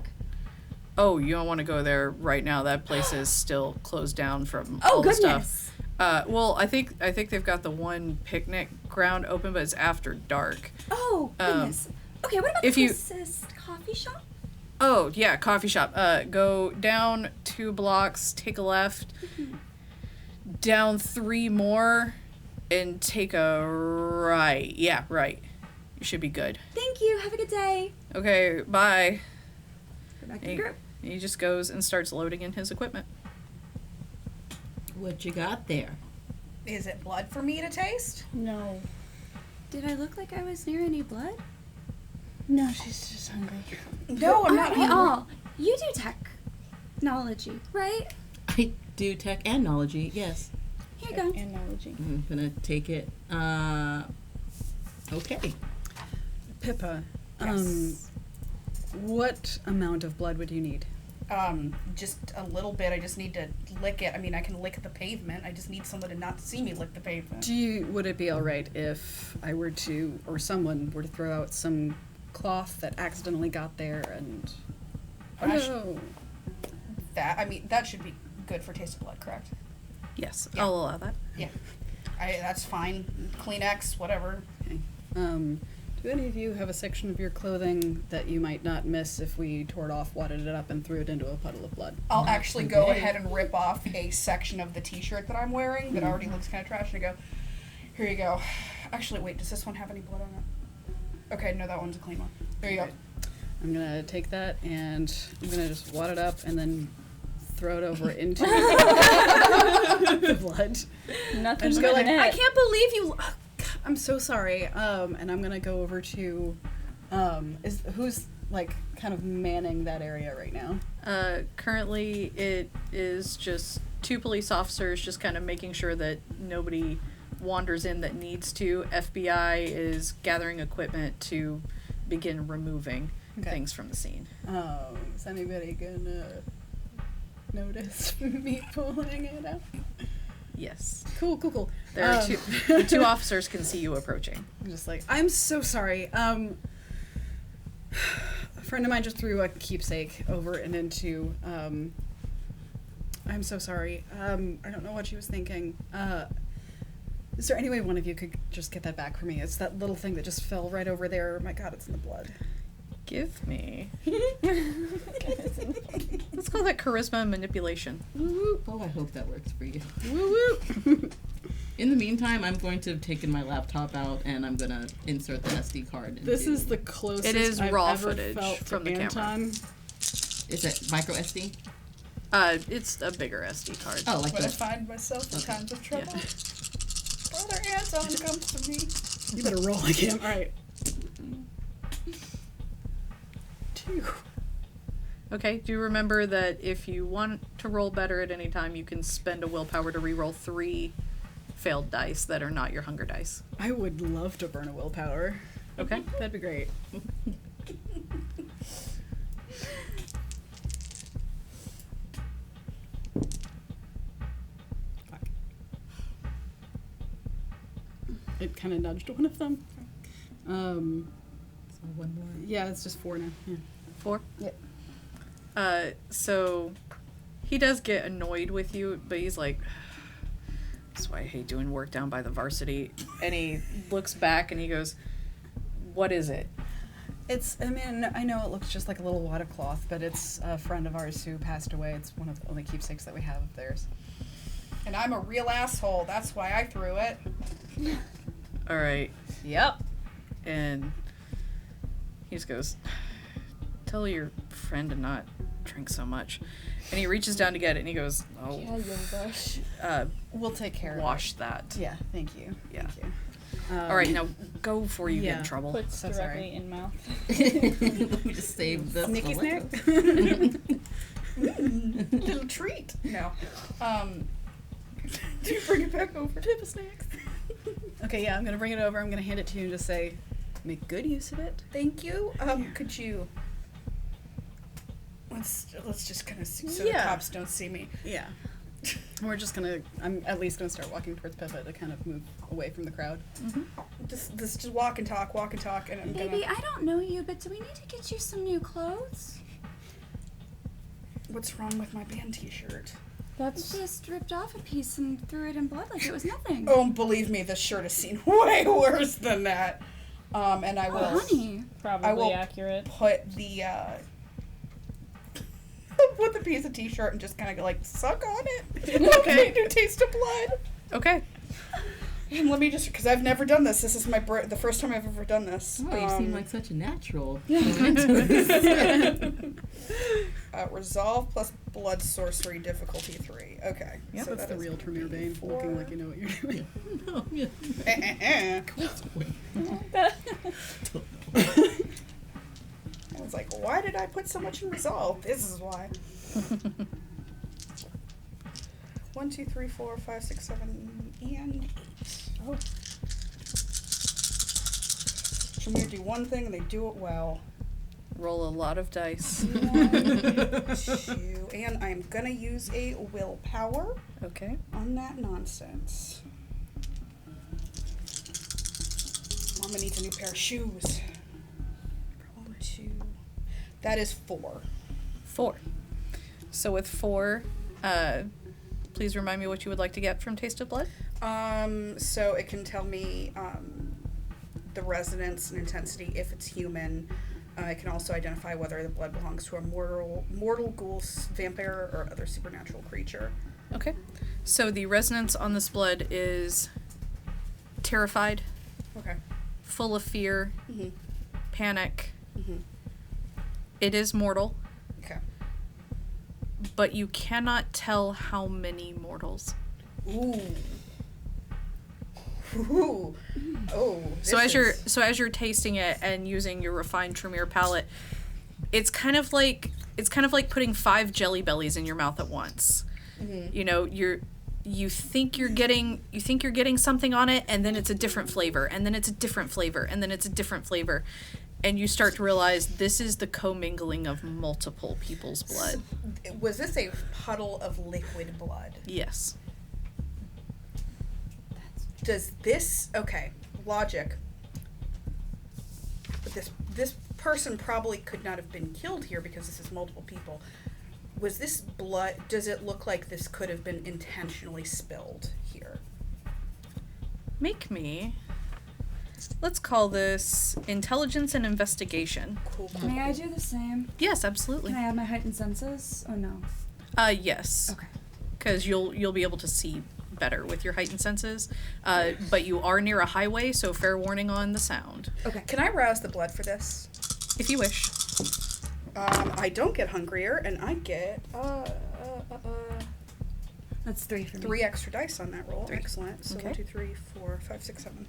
Oh, you don't want to go there right now. That place is still closed down from Oh, all the goodness. stuff. Well, I think they've got the one picnic ground open, but it's after dark. Oh, goodness. Okay, what about if the you- closest coffee shop? Oh, yeah, coffee shop. Go down 2 blocks, take a left, down 3 more, and take a right. Yeah, right. You should be good. Thank you. Have a good day. Okay, bye. Go back to the Hey. group. He just goes and starts loading in his equipment. What you got there? Is it blood for me to taste? No. Did I look like I was near any blood? No, she's just hungry. No, I'm not Aren't we hungry. all? You do technology, right? Do tech and knowledge. Yes. Here you go. Analogy. I'm gonna take it. Okay. Pippa, Yes. what amount of blood would you need? Just a little bit. I just need to lick it. I mean, I can lick the pavement. I just need someone to not see me lick the pavement. Would it be all right if I were to, or someone were to throw out some cloth that accidentally got there and... Oh, I sh- no. That should be good for taste of blood, correct? Yes, Yeah. I'll allow that. Yeah. That's fine. Kleenex, whatever. Okay. Do any of you have a section of your clothing that you might not miss if we tore it off, wadded it up, and threw it into a puddle of blood? I'll actually go ahead and rip off a section of the t-shirt that I'm wearing that already looks kind of trash and I go, here you go. Actually, wait, does this one have any blood on it? Okay, no, that one's a clean one. There you go. I'm gonna take that and I'm gonna just wad it up and then throw it over into the blood. Nothing. I just go like, in it. I can't believe you. I'm so sorry. And I'm gonna go over to, who's like kind of manning that area right now? Currently, it is just 2 police officers just kind of making sure that nobody wanders in that needs to. FBI is gathering equipment to begin removing things from the scene. Is anybody gonna notice me pulling it out? Yes. Cool. There are the 2 officers can see you approaching. I'm just like, I'm so sorry. A friend of mine just threw a keepsake over and into, I'm so sorry. I don't know what she was thinking. Is there any way one of you could just get that back for me? It's that little thing that just fell right over there. Oh my god, it's in the blood. Give me. Let's call that charisma and manipulation. Woo-woo. Oh, I hope that works for you. Woo-woo! In the meantime, I'm going to have taken my laptop out and I'm going to insert the SD card. This is the closest It is I've raw ever footage felt from to the camera. Anton. Is it micro SD? It's a bigger SD card. Oh, like When I the... find myself in times of trouble, Brother Anton comes to me. You better roll like him. Alright. 2. Okay, do remember that if you want to roll better at any time, you can spend a willpower to reroll 3 failed dice that are not your hunger dice. I would love to burn a willpower. Okay? That'd be great. Fuck. It kind of nudged one of them. So one more. Yeah, it's just 4 now. Yeah. 4? Yep. So he does get annoyed with you, but he's like, that's why I hate doing work down by the varsity. And he looks back and he goes, what is it? I know it looks just like a little wad of cloth, but it's a friend of ours who passed away. It's one of the only keepsakes that we have of theirs. And I'm a real asshole. That's why I threw it. All right. Yep. And he just goes, tell your friend to not drink so much. And he reaches down to get it and he goes, oh, Yeah, you'll rush. We'll take care of wash that. it. Yeah, thank you. Yeah. Thank you. All right, now go before you get yeah. in trouble. Puts So directly sorry. in mouth. Let me just save the Sneaky snack. Little treat. No. Do you bring it back over? Pippa snacks. Okay, yeah, I'm gonna bring it over. I'm gonna hand it to you and just say, make good use of it. Thank you. Could you? Let's just kind of so the Yeah. cops don't see me. Yeah. We're just gonna. I'm at least gonna start walking towards Pippa to kind of move away from the crowd. Just walk and talk, and I'm Baby, gonna. I don't know you, but do we need to get you some new clothes? What's wrong with my band T-shirt? You That's just ripped off a piece and threw it in blood like it was nothing. Oh, believe me, this shirt has seen way worse than that. And I will honey. probably will- accurate. put the put the piece of T-shirt and just kind of like suck on it. Okay, do taste of blood. Okay. And let me just, because I've never done this. This is the first time I've ever done this. Oh, you seem like such a natural. Resolve plus blood sorcery difficulty 3. Okay. Yeah, so that's the that is real Tremere Bane, looking like you know what you're doing. No, yeah. I was like, why did I put so much in resolve? This is why. 1, 2, 3, 4, 5, 6, 7, and 8. Oh. I'm gonna do one thing and they do it well. Roll a lot of dice. 1, 2, and I'm gonna use a willpower Okay. on that nonsense. Mama needs a new pair of shoes. 1, 2. That is 4. 4. So with 4, please remind me what you would like to get from Taste of Blood. So it can tell me the resonance and intensity if it's human. It can also identify whether the blood belongs to a mortal ghoul, vampire, or other supernatural creature. Okay. So the resonance on this blood is terrified, Okay. full of fear, Mm-hmm. panic. Mm-hmm. It is mortal, Okay. but you cannot tell how many mortals. Ooh. Ooh. Oh. So as you're tasting it and using your refined Tremere palate, it's kind of like putting 5 Jelly Bellies in your mouth at once. Mm-hmm. You know, you think you're getting something on it, and then it's a different flavor, and then it's a different flavor, and then it's a different flavor, and you start to realize this is the commingling of multiple people's blood. Was this a puddle of liquid blood? Yes. Does this logic? But this person probably could not have been killed here because this is multiple people. Was this blood? Does it look like this could have been intentionally spilled here? Make me. Let's call this intelligence and investigation. Cool. May I do the same? Yes, absolutely. Can I add my heightened senses or no? Yes. Okay. Because you'll be able to see better with your heightened senses. But you are near a highway, so fair warning on the sound. Okay. Can I rouse the blood for this? If you wish. I don't get hungrier, and I get That's 3 for me. 3 extra dice on that roll. 3. Excellent. So Okay. 1, 2, 3, 4, 5, 6, 7.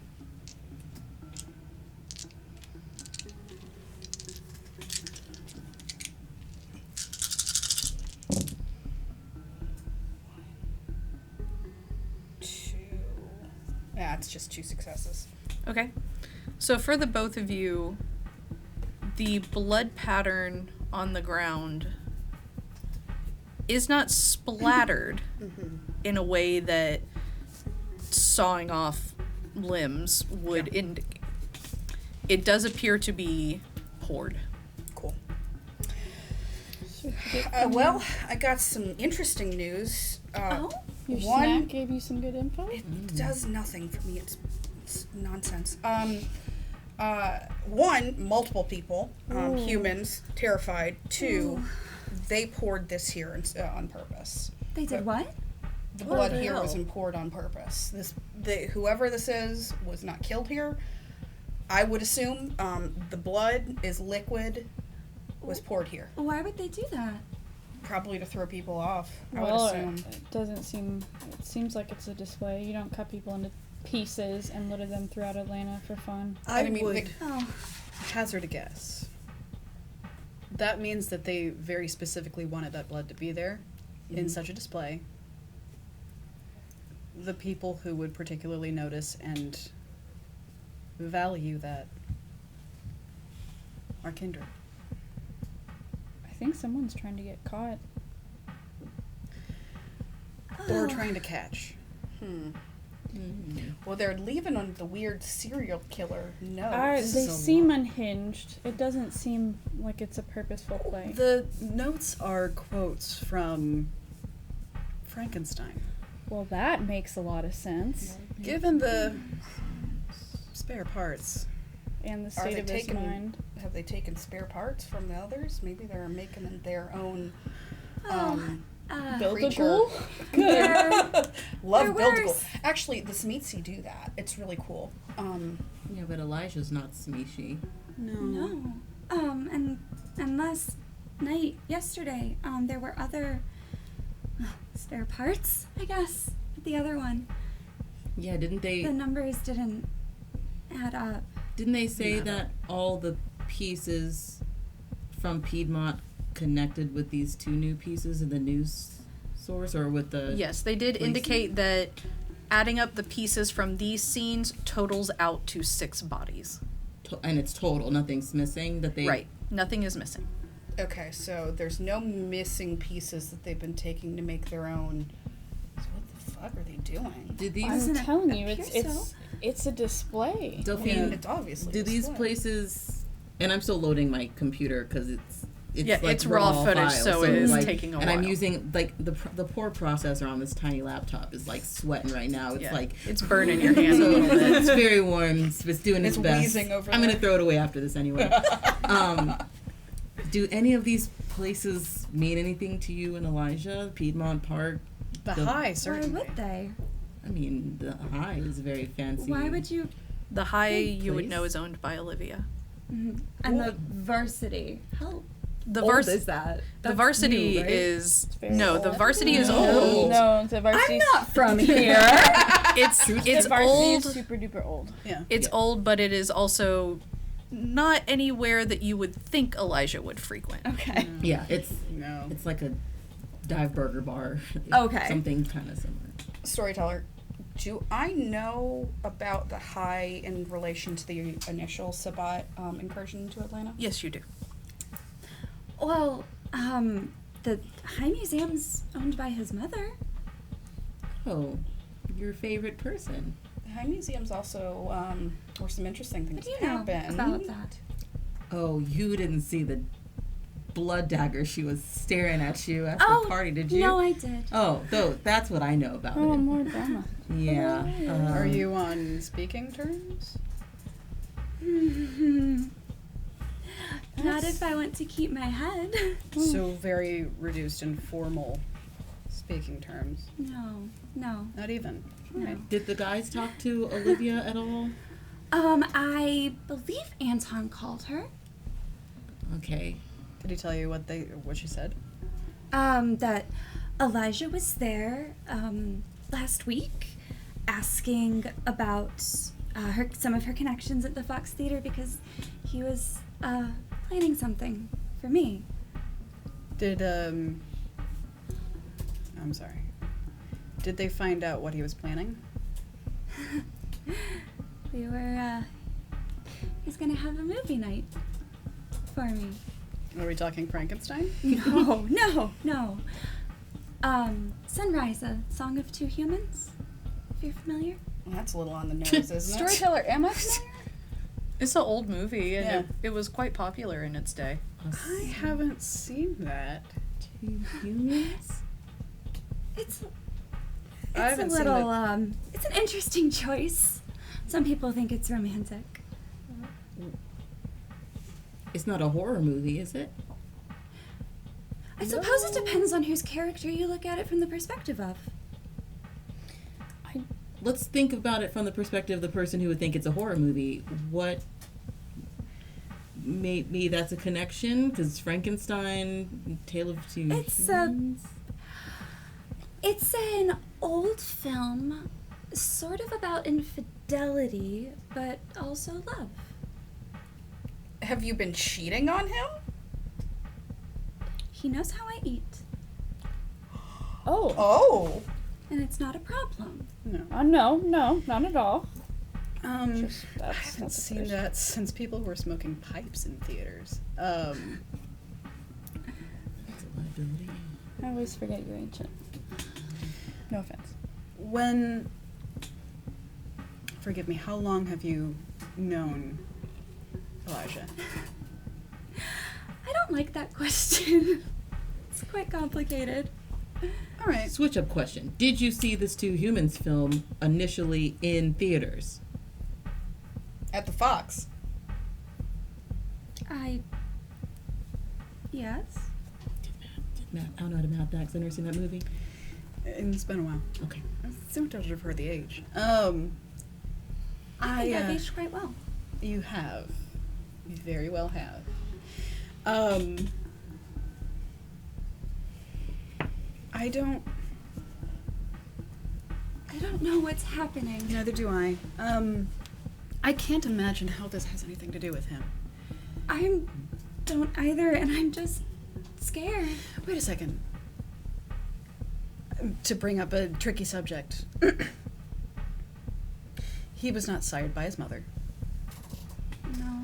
Yeah, it's just 2 successes. Okay. So for the both of you, the blood pattern on the ground is not splattered in a way that sawing off limbs would indicate. It does appear to be poured. Cool. Well, I got some interesting news. Your One- snack gave you some good info? It does nothing for me. It's nonsense. One, multiple people, humans, terrified. 2, they poured this here on purpose. They did what? The What blood the here hell? wasn't poured on purpose. Whoever this is was not killed here. I would assume the blood is liquid, was poured here, Why would they do that? probably to throw people off. I Well, would assume. it doesn't seem. It seems like it's a display. You don't cut people into pieces and litter them throughout Atlanta for fun. I mean, would they- Oh. hazard a guess. That means that they very specifically wanted that blood to be there in such a display. The people who would particularly notice and value that are Kindred. I think someone's trying to get caught. Or trying to catch. Well, they're leaving on the weird serial killer note. They so seem unhinged. It doesn't seem like it's a purposeful play. The notes are quotes from Frankenstein. Well, that makes a lot of sense. Given the spare parts. And the Are state they of his taking? mind. Have they taken spare parts from the others? Maybe they're making them their own. Build a creature. ghoul? Good. Love They're build worse. Actually, the Smeetsy do that. It's really cool. Yeah, but Elijah's not Smeeshi. No. And last night, yesterday, there were other spare parts, I guess, with the other one. Yeah, didn't The they numbers didn't add up. say that all the pieces from Piedmont connected with these 2 new pieces in the news source or with the... Yes, they did indicate that adding up the pieces from these scenes totals out to 6 bodies. And it's total, nothing's missing that they... Right. Nothing is missing. Okay, so there's no missing pieces that they've been taking to make their own. So what the fuck are they doing? Did these... I'm telling you, appear it's a display. Delphine, It's obviously. do these display. places... And I'm still loading my computer because it's raw footage, files, so it is like, taking a and I'm while. using like the poor processor on this tiny laptop is like sweating right now. It's like it's burning your hands a little bit. it's very warm. It's doing its It's best. wheezing over I'm there. gonna throw it away after this anyway. Do any of these places mean anything to you and Elijah? Piedmont Park. The The- high Why certainly. would they? I mean, the high is very fancy. Why would you? The high Big you would place. know is owned by Olivia. And the varsity. How The old varsity is that? The That's varsity new, right? is very no, old. the varsity is No. old. No, the varsity. I'm not from here. It's The it's varsity old. is super duper old. Yeah. It's old, but it is also not anywhere that you would think Elijah would frequent. Okay. Yeah, it's No. like a dive burger bar. Okay. Something kind of similar. Storyteller, do I know about the high in relation to the initial Sabat incursion into Atlanta? Yes, you do. Well, the High Museum's owned by his mother. Oh, your favorite person. The High Museum's also where some interesting things What do you know happen. about that? Oh, you didn't see the blood dagger she was staring at you at Oh, the party, did you? No, I did. Oh, that's what I know about Oh, it. more drama. Yeah. Are you on speaking terms? Not if I want to keep my head. So very reduced and formal speaking terms. No. Not even. No. Did the guys talk to Olivia at all? I believe Anton called her. Okay. Did he tell you what she said? That Elijah was there, last week, asking about some of her connections at the Fox Theater because he was planning something for me. Did I'm sorry. Did they find out what he was planning? We were he's gonna have a movie night for me. Are we talking Frankenstein? No. Sunrise, a Song of Two Humans. If you're familiar. Well, that's a little on the nose, isn't it? Storyteller, am I familiar? It's an old movie, and Yeah. it was quite popular in its day. I haven't seen that. 2 humans? It's I a haven't seen little it's an interesting choice. Some people think it's romantic. It's not a horror movie, is it? I suppose it depends on whose character you look at it from the perspective of. Let's think about it from the perspective of the person who would think it's a horror movie. What maybe that's a connection? Because Frankenstein, Tale of Two It's Humans? It's an old film, sort of about infidelity, but also love. Have you been cheating on him? He knows how I eat, Oh. Oh. and it's not a problem. No. No, not at all. I Just, that's haven't seen that since people were smoking pipes in theaters. That's a liability. I always forget you're ancient. No offense. When, forgive me, how long have you known Elijah? I don't like that question. It's quite complicated. All right. Switch up question. Did you see this 2 Humans film initially in theaters? At the Fox. Yes. Matt, I don't know how to map that because I've never seen that movie. It's been a while. Okay. So much to for the age. I think I've I aged quite well. you have. You very well have. I don't know what's happening. neither do I. I can't imagine how this has anything to do with him. I don't either, and I'm just scared. Wait a second. To bring up a tricky subject. He was not sired by his mother. No.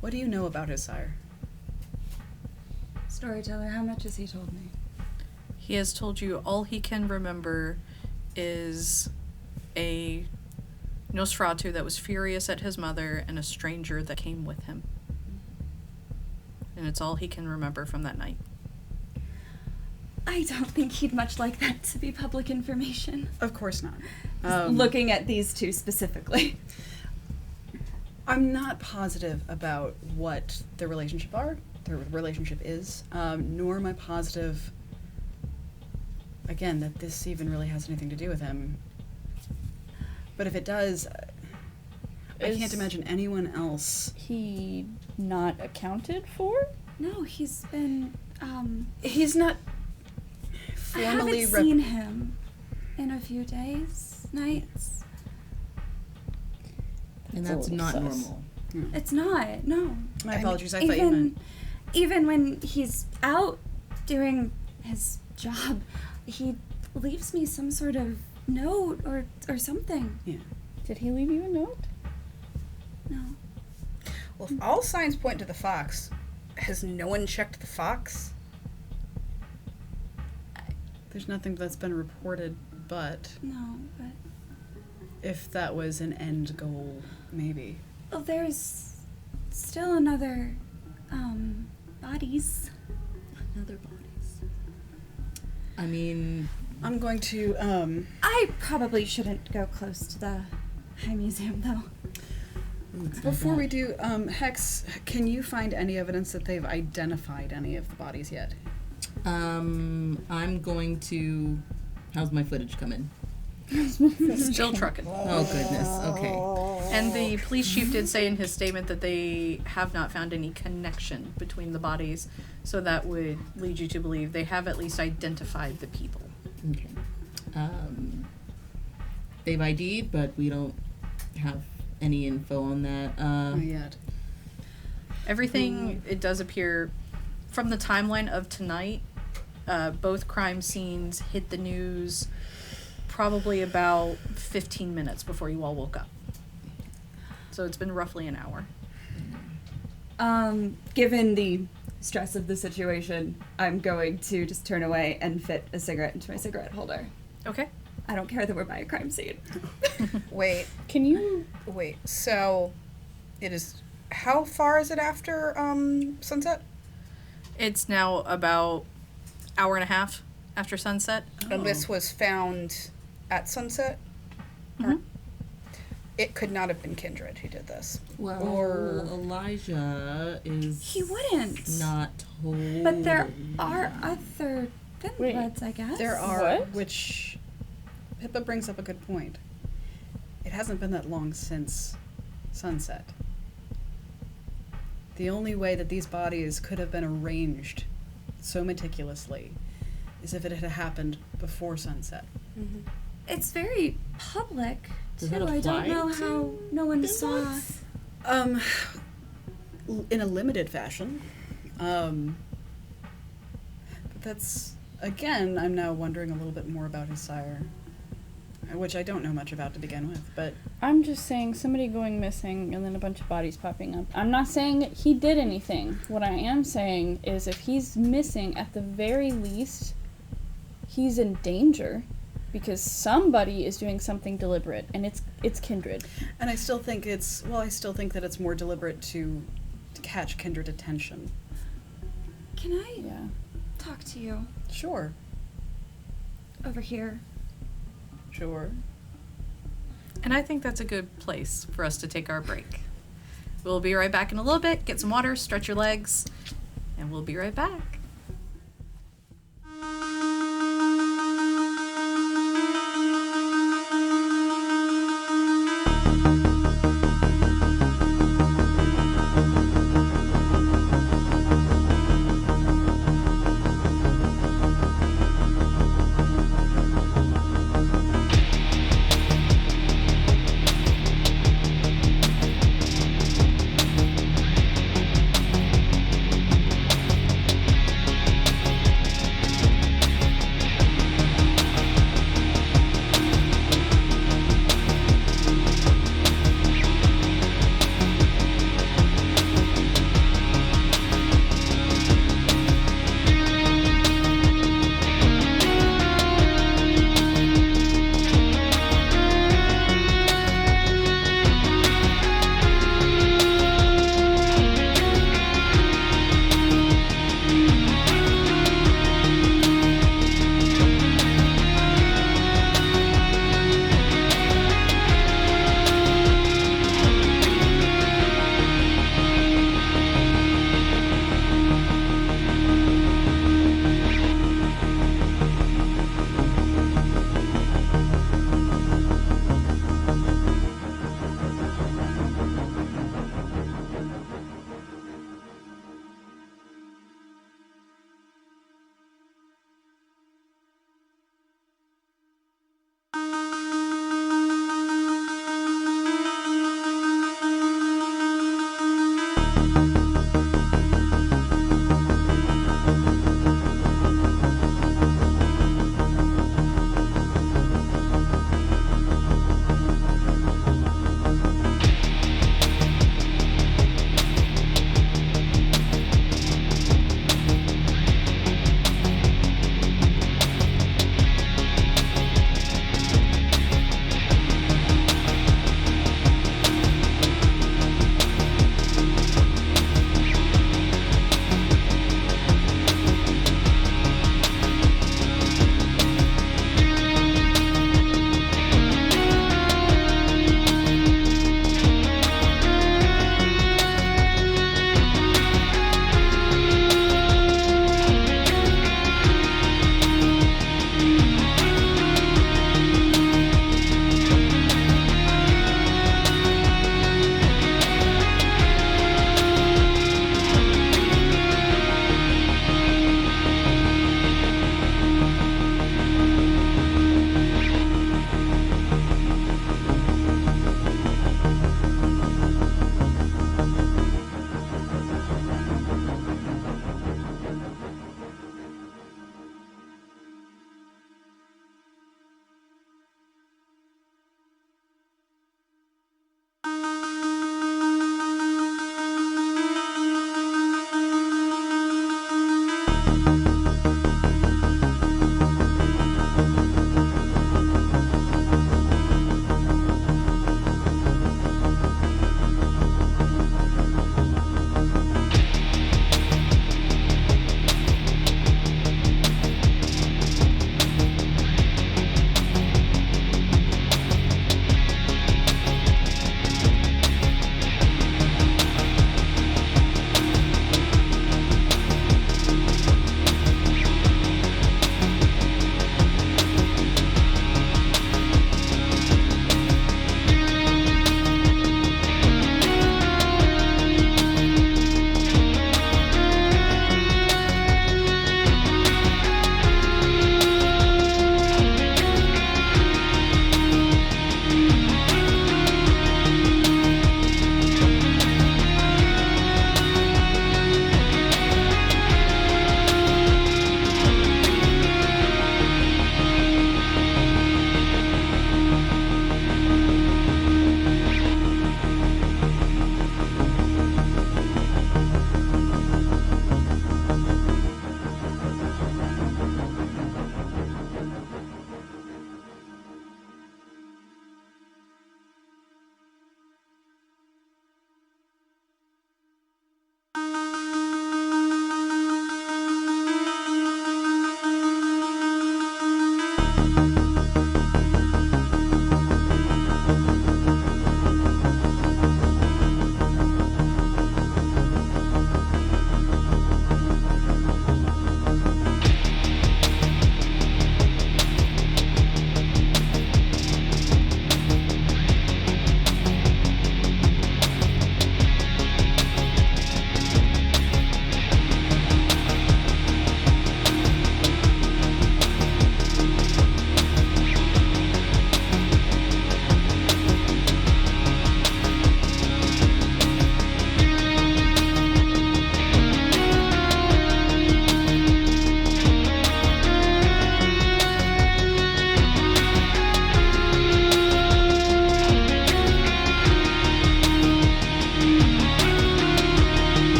What do you know about his sire? Storyteller, how much has he told me? He has told you all he can remember is a Nosferatu that was furious at his mother and a stranger that came with him. And it's all he can remember from that night. I don't think he'd much like that to be public information. Of course not. Looking at these two specifically. I'm not positive about what their relationship is, nor am I positive, again, that this even really has anything to do with him. But if it does, I can't imagine anyone else. He not accounted for? No, he's been, He's not I formally haven't seen him in a few days, nights. And That's a that's little not sus. normal. It's not, no. My apologies, I thought you meant. Even when he's out doing his job, he leaves me some sort of note or something. Yeah. Did he leave you a note? No. Well, if all signs point to the fox, has no one checked the fox? There's nothing that's been reported, but No, but if that was an end goal, maybe. oh, there's still another bodies. Another bodies. I mean, I'm going to, I probably shouldn't go close to the High Museum though. before we do, Hex, can you find any evidence that they've identified any of the bodies yet? I'm going to. How's my footage coming? Still trucking. Oh goodness. Okay. And the police chief did say in his statement that they have not found any connection between the bodies, so that would lead you to believe they have at least identified the people. Okay. They've ID'd, but we don't have any info on that. Not yet. Everything, it does appear, from the timeline of tonight, both crime scenes hit the news probably about 15 minutes before you all woke up. So it's been roughly an hour. Given the stress of the situation, I'm going to just turn away and fit a cigarette into my cigarette holder. Okay. I don't care that we're by a crime scene. Wait, Can you? so it is, how far is it after sunset? It's now about hour and a half after sunset. And this was found at sunset? Mhm. It could not have been Kindred who did this. Well, Or- Elijah is. He wouldn't. Not told. But there are other Wait. Finbloods, I guess. There are, What? which Pippa brings up a good point. It hasn't been that long since sunset. The only way that these bodies could have been arranged so meticulously is if it had happened before sunset. It's very public, Does too. that I don't apply know to how no one saw. In a limited fashion. But that's, again, I'm now wondering a little bit more about his sire, which I don't know much about to begin with, but I'm just saying somebody going missing and then a bunch of bodies popping up. I'm not saying he did anything. What I am saying is if he's missing, at the very least, he's in danger because somebody is doing something deliberate, and it's Kindred. and I still think I still think that it's more deliberate to catch Kindred attention. Can I Yeah. talk to you Sure. over here? Sure. And I think that's a good place for us to take our break. We'll be right back in a little bit. Get some water, stretch your legs, and we'll be right back.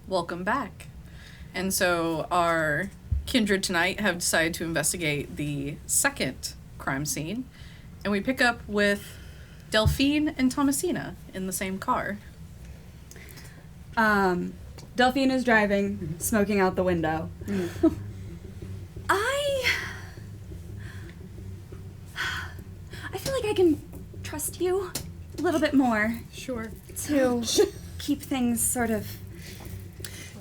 Welcome back. And so our Kindred tonight have decided to investigate the second crime scene, and we pick up with Delphine and Thomasina in the same car. Delphine is driving, smoking out the window. I feel like I can trust you a little bit more Sure. to keep things sort of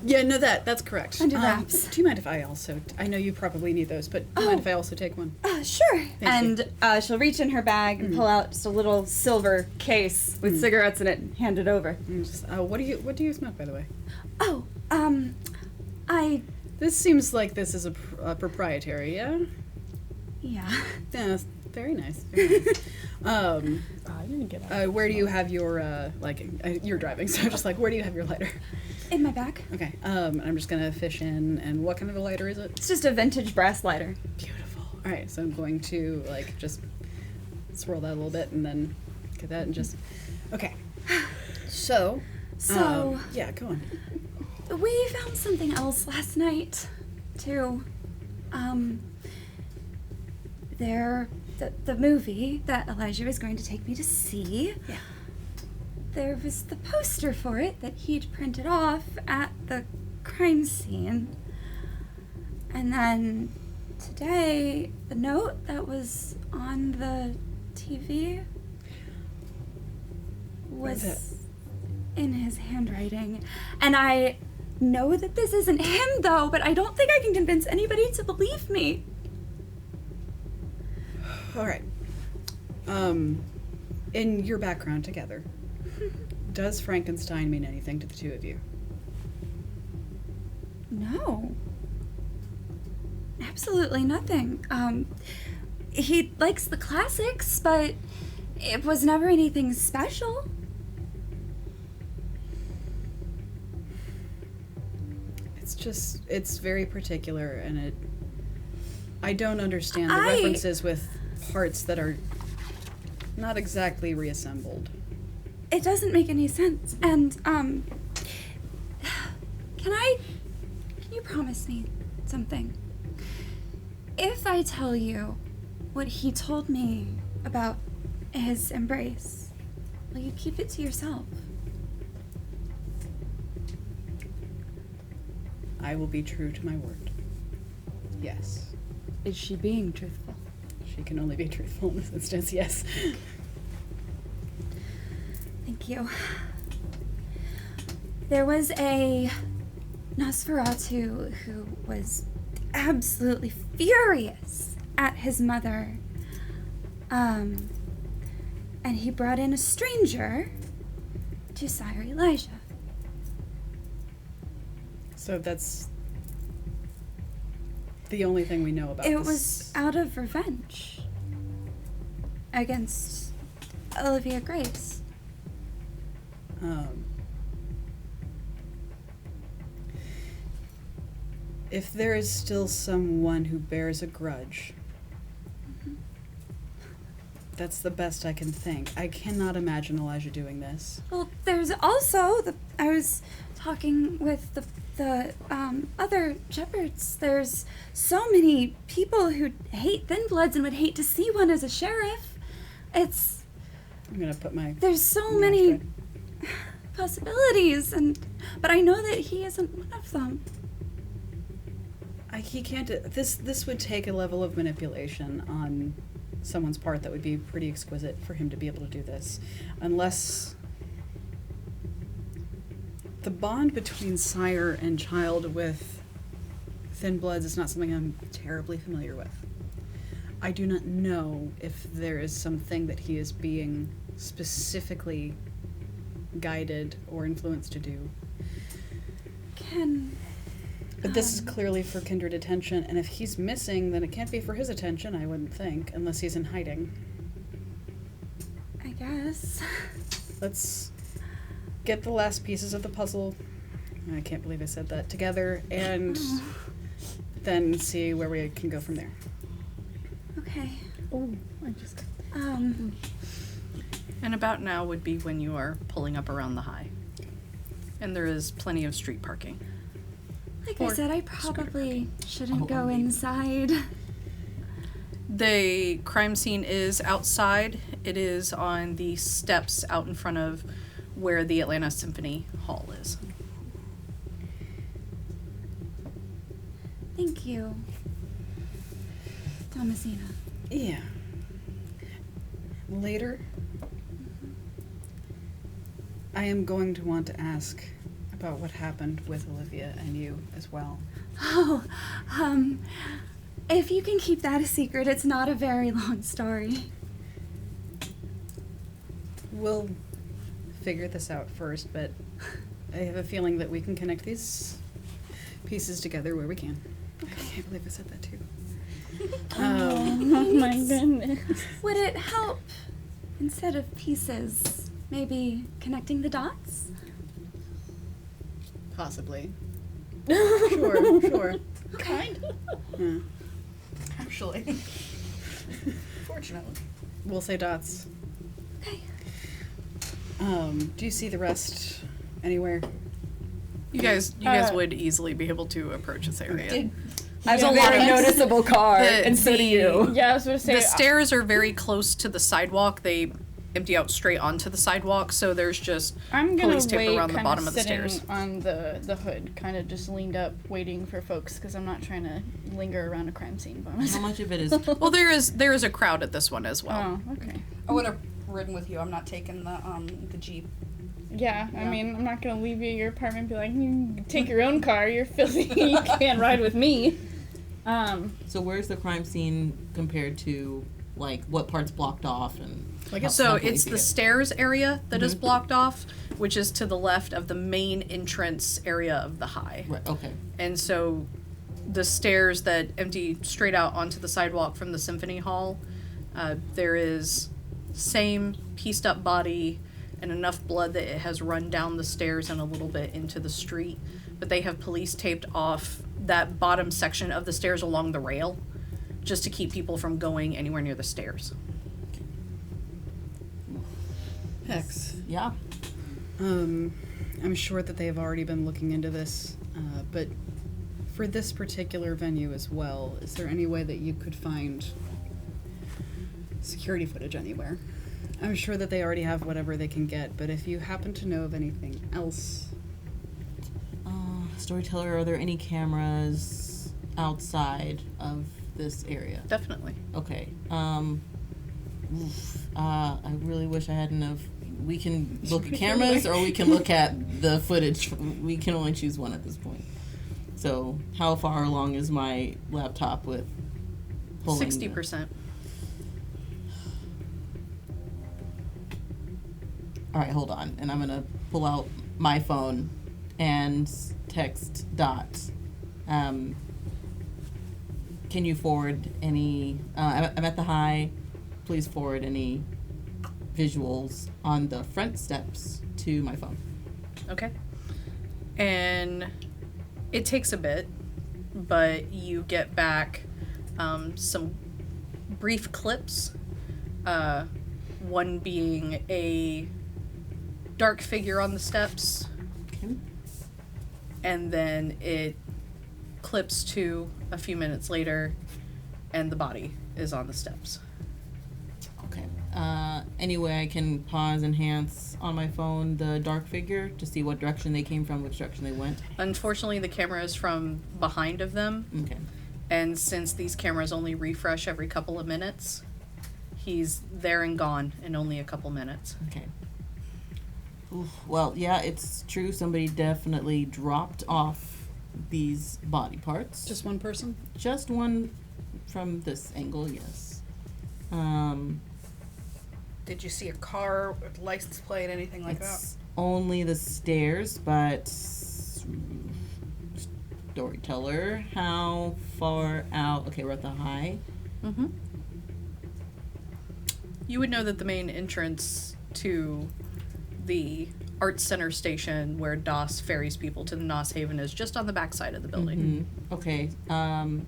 Yeah, no, that's correct. under wraps. Do you mind if I also, I know you probably need those, but do you mind if I also take one? Sure. Thank you. And she'll reach in her bag and pull out just a little silver case with cigarettes in it and hand it over. Just, what do you smoke, by the way? Oh, This seems like this is a proprietary, yeah? yeah. Yeah, that's very nice. Very nice. I didn't get out. Where do you have your, you're driving, so I'm just like, where do you have your lighter? In my bag. Okay, I'm just gonna fish in, and what kind of a lighter is it? It's just a vintage brass lighter. Beautiful. All right, so I'm going to, just swirl that a little bit, and then get that, and just, okay. So, yeah, go on. We found something else last night, too. The movie that Elijah was going to take me to see. Yeah. There was the poster for it that he'd printed off at the crime scene. And then today, the note that was on the TV was in his handwriting. And I know that this isn't him, though, but I don't think I can convince anybody to believe me. All right. In your background together, does Frankenstein mean anything to the two of you? No. Absolutely nothing. he likes the classics, but it was never anything special. It's very particular, and I don't understand the references with parts that are not exactly reassembled. It doesn't make any sense. And, can you promise me something? If I tell you what he told me about his embrace, will you keep it to yourself? I will be true to my word. Yes. Is she being truthful? She can only be truthful in this instance, yes. Thank you. There was a Nosferatu who was absolutely furious at his mother. And he brought in a stranger to sire Elijah. So that's the only thing we know about It this. was out of revenge against Olivia Grace. If there is still someone who bears a grudge, that's the best I can think. I cannot imagine Elijah doing this. Well, there's also I was talking with the other shepherds. There's so many people who hate Thin Bloods and would hate to see one as a sheriff. I'm gonna put my... There's so Yeah, many that's possibilities, but I know that he isn't one of them. He can't... This would take a level of manipulation on someone's part that would be pretty exquisite for him to be able to do this. Unless... The bond between sire and child with Thin Bloods is not something I'm terribly familiar with. I do not know if there is something that he is being specifically guided or influenced to do. But this is clearly for Kindred attention, and if he's missing, then it can't be for his attention, I wouldn't think, unless he's in hiding. I guess. Let's get the last pieces of the puzzle, I can't believe I said that, together, and then see where we can go from there. Okay. Oh, I just got... And about now would be when you are pulling up around the high. And there is plenty of street parking. Like I Or said, I probably shouldn't go inside. The crime scene is outside. It is on the steps out in front of where the Atlanta Symphony Hall is. Thank you, Thomasina. Yeah. Later, I am going to want to ask about what happened with Olivia and you as well. Oh, if you can keep that a secret, it's not a very long story. We'll figure this out first, but I have a feeling that we can connect these pieces together where we can. I can't believe I said that too. Oh my goodness. Would it help, instead of pieces, maybe connecting the dots? Possibly. Sure. Okay. Yeah. Actually. Fortunately. We'll say dots. Okay. Do you see the rest anywhere? You guys would easily be able to approach this area. There's a very noticeable car, and so do you. Yeah, I was going to say... The stairs are very close to the sidewalk. They empty out straight onto the sidewalk, so there's just I'm police gonna tape wait, around the kind bottom of of the sitting stairs. on the hood, kind of just leaned up, waiting for folks, because I'm not trying to linger around a crime scene by How myself. much of it is? Well, there is a crowd at this one as well. Oh, okay. I would have ridden with you. I'm not taking the Jeep. Yeah, I mean, I'm not gonna leave you at your apartment and be like, you take your own car, you're filthy, you can't ride with me. So where's the crime scene compared to, like, what part's blocked off and? So it's the stairs area that is blocked off, which is to the left of the main entrance area of the high. Right. Okay. And so the stairs that empty straight out onto the sidewalk from the symphony hall. There is same pieced up body and enough blood that it has run down the stairs and a little bit into the street. But they have police taped off that bottom section of the stairs along the rail just to keep people from going anywhere near the stairs. Hex. Yeah. I'm sure that they have already been looking into this, but for this particular venue as well, is there any way that you could find security footage anywhere? I'm sure that they already have whatever they can get, but if you happen to know of anything else... Storyteller, are there any cameras outside of this area? Definitely. Okay. I really wish I hadn't have... We can look at cameras or we can look at the footage. We can only choose one at this point. So, how far along is my laptop with pulling 60%. All right, hold on. And I'm going to pull out my phone and text Dot. Can you forward any... I'm at the high. Please forward any visuals on the front steps to my phone. Okay. And it takes a bit, but you get back some brief clips. One being a dark figure on the steps. Okay. And then it clips to a few minutes later, and the body is on the steps. Okay. Any way I can pause, enhance on my phone the dark figure to see what direction they came from, which direction they went? Unfortunately, the camera is from behind of them, Okay. and since these cameras only refresh every couple of minutes, he's there and gone in only a couple minutes. Okay. Oof. Well, yeah, it's true. Somebody definitely dropped off these body parts. Just one person? Just one from this angle, yes. Did you see a car, license plate, anything like It's only the stairs, but storyteller, how far out? Okay, we're at the high. Mm-hmm. You would know that the main entrance to the Arts Center station where DOS ferries people to the Nos Haven is just on the back side of the building. Mm-hmm. Okay. I'm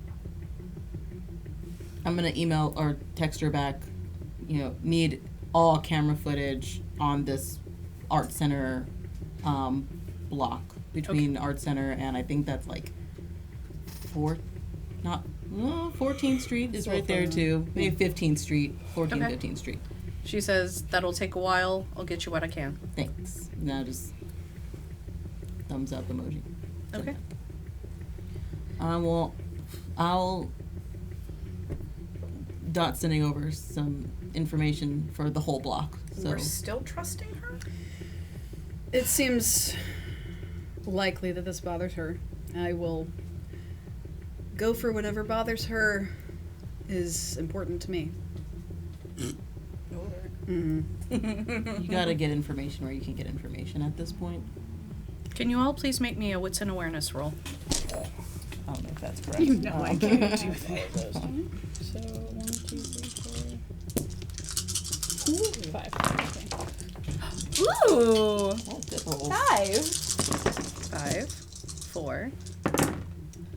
gonna email or text her back. Need all camera footage on this Art Center block between Art Center and I think that's like 14th Street is right there too. Maybe 15th Street, 15th Street. She says, that'll take a while. I'll get you what I can. Thanks. Now just thumbs up emoji. Okay. I'll Dot sending over some information for the whole block. So We're still trusting her? It seems likely that this bothers her. I will go for whatever bothers her is important to me. you gotta get information where you can get information at this point. Can you all please make me a wits and awareness roll? I don't know if that's correct. You know I can't do that. So 1, 2, 3, 4, 5. Okay. Ooh. Oh, good rolls. 5. 5, 4.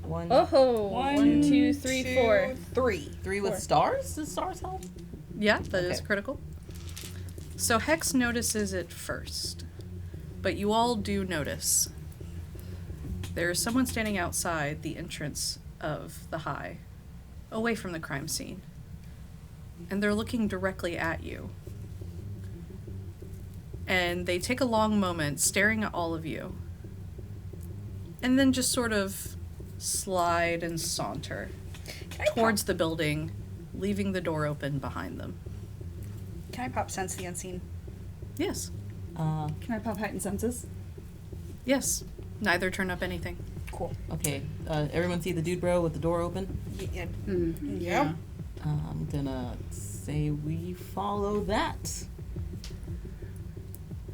One, Oh, 1, 2, 3, 4. 3. 3 with 4. stars? Does stars help? Yeah, that is Okay. critical. So Hex notices it first, but you all do notice. There is someone standing outside the entrance of the high, away from the crime scene, and they're looking directly at you. And they take a long moment staring at all of you, and then just sort of slide and saunter towards the building, leaving the door open behind them. Can I pop sense the unseen? Yes. Can I pop heightened senses? Yes. Neither turn up anything. Cool. Okay, everyone see the dude bro with the door open? Yeah. Yeah. I'm gonna say we follow that.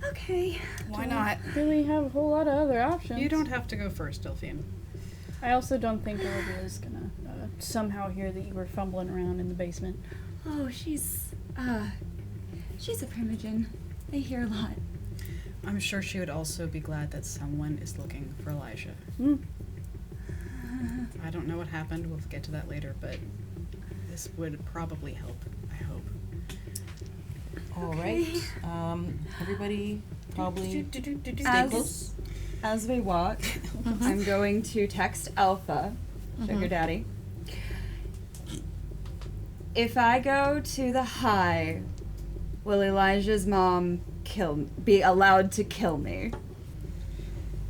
Okay. Why not? Really have a whole lot of other options. You don't have to go first, Delphine. I also don't think Olivia's gonna somehow hear that you were fumbling around in the basement. Oh, she's a primogen. They hear a lot. I'm sure she would also be glad that someone is looking for Elijah. I don't know what happened. We'll get to that later, but this would probably help. I hope. All right. Everybody probably stay close. As we walk, I'm going to text Alpha, Sugar Daddy. If I go to the high, will Elijah's mom be allowed to kill me?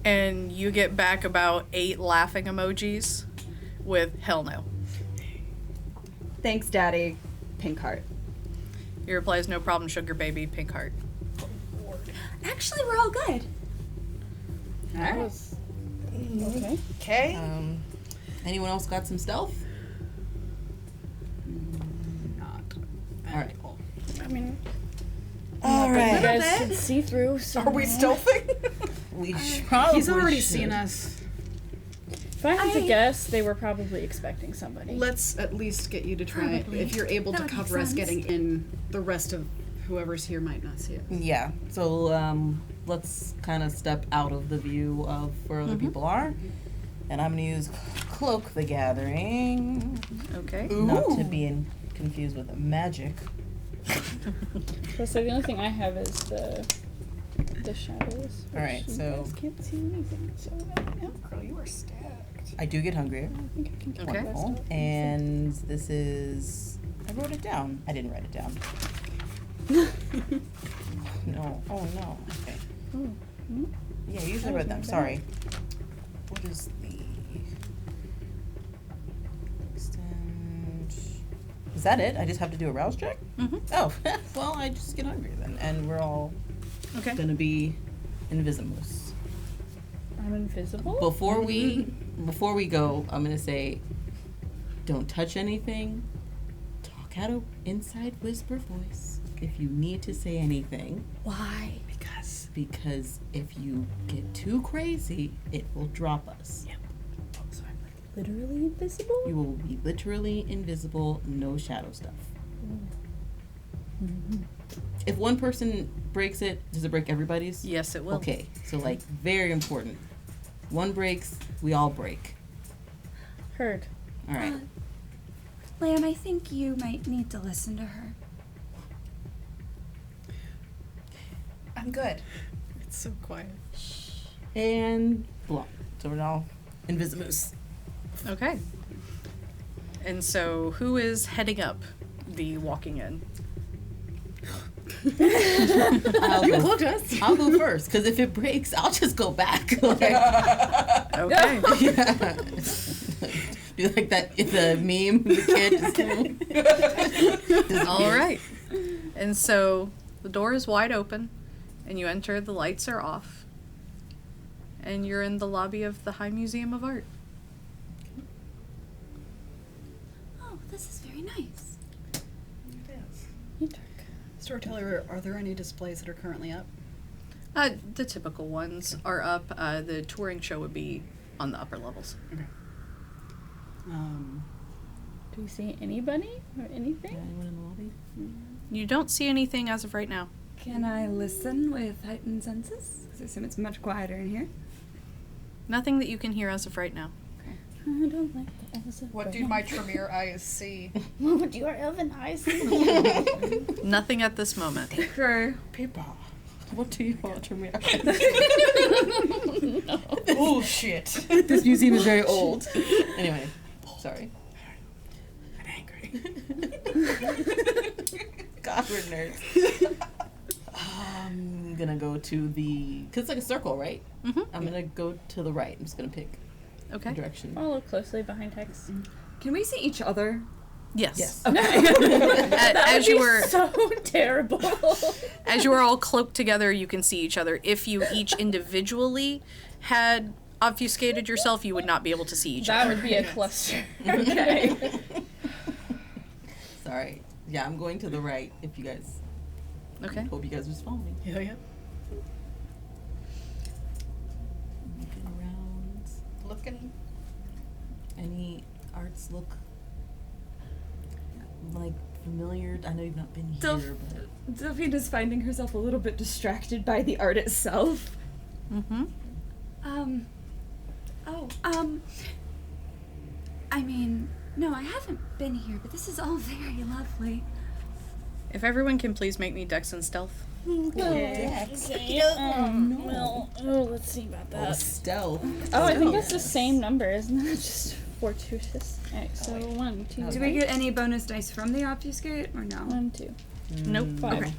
And you get back about 8 laughing emojis with hell no. Thanks, Daddy. Pink heart. He replies, no problem, sugar baby, pink heart. Actually, we're all good. That was okay. Okay. Anyone else got some stealth? Not. All right. I mean, All you right. guys can see through. So Are we stealthing? We probably He's already should. seen us. If I had to guess, they were probably expecting somebody. Let's at least get you to try it. Probably. If you're able That to would make cover us sense. getting in, the rest of whoever's here might not see us. Yeah. So let's kind of step out of the view of where other people are, and I'm gonna use Cloak the Gathering, Okay. not to be confused with magic. So the only thing I have is the shadows. All right, which so- you guys can't see anything. So Girl, you are stacked. I do get hungrier. I think I can get Okay. the rest Wonderful. of it. And this is. I wrote it down. I didn't write it down. No. Oh no. Okay. Oh, Yeah, I usually Oh, write them. my bad. Sorry. What is the extend? Is that it? I just have to do a rouse check? Mm-hmm. Oh, well, I just get hungry then, and we're all Okay. gonna be invisimus. I'm invisible. Before we go, I'm gonna say, don't touch anything. Talk out an inside whisper voice if you need to say anything. Why? Because if you get too crazy, it will drop us. Yep. Literally invisible. You will be literally invisible, no shadow stuff. If one person breaks it, does it break everybody's? Yes, it will. Okay, so like very important. One breaks, we all break. Heard. All right. Lamb, I think you might need to listen to her. I'm good. It's so quiet. And block. So we're all invisimus. Okay. And so, who is heading up the walking in? I'll go first, because if it breaks, I'll just go back. Okay. Yeah. Do like that, the meme, the kid just All right. And so, the door is wide open, and you enter, the lights are off, and you're in the lobby of the High Museum of Art. Oh, this is very nice. Storyteller, are there any displays that are currently up? The typical ones are up. The touring show would be on the upper levels. Do we see anybody or anything? Anyone in the lobby? You don't see anything as of right now. Can I listen with heightened senses? Because I assume it's much quieter in here. Nothing that you can hear as of right now. I don't like the elves. What do my Tremere eyes see? What do your elven eyes see? Nothing at this moment. Sure. Pippa, what do you want from me? Oh shit. This museum is very old. Anyway, sorry. I'm angry. God, we're nerds. I'm gonna go to the, cause it's like a circle, right? Mm-hmm. I'm gonna go to the right. I'm just gonna pick a Okay. direction. Follow closely behind Tex. Can we see each other? Yes. Yes. As you were so terrible. as you were all cloaked together, you can see each other. If you each individually had obfuscated yourself, you would not be able to see each That other. would be a cluster. Okay. Sorry. Yeah, I'm going to the right. If you guys, Okay. hope you guys just follow me. Yeah. Looking around. Looking. arts look like familiar? I know you've not been here, but Delphine is finding herself a little bit distracted by the art itself. Mm-hmm. I mean, no, I haven't been here, but this is all very lovely. If everyone can please make me Dex and Stealth. Dex. Well, let's see about Oh, that. stealth. Oh, I think that's the same number, isn't it? Just fortuitous. Alright, so 1, 2, Do we get any bonus dice from the obfuscate or no? 1, 2, Nope. 5. Okay.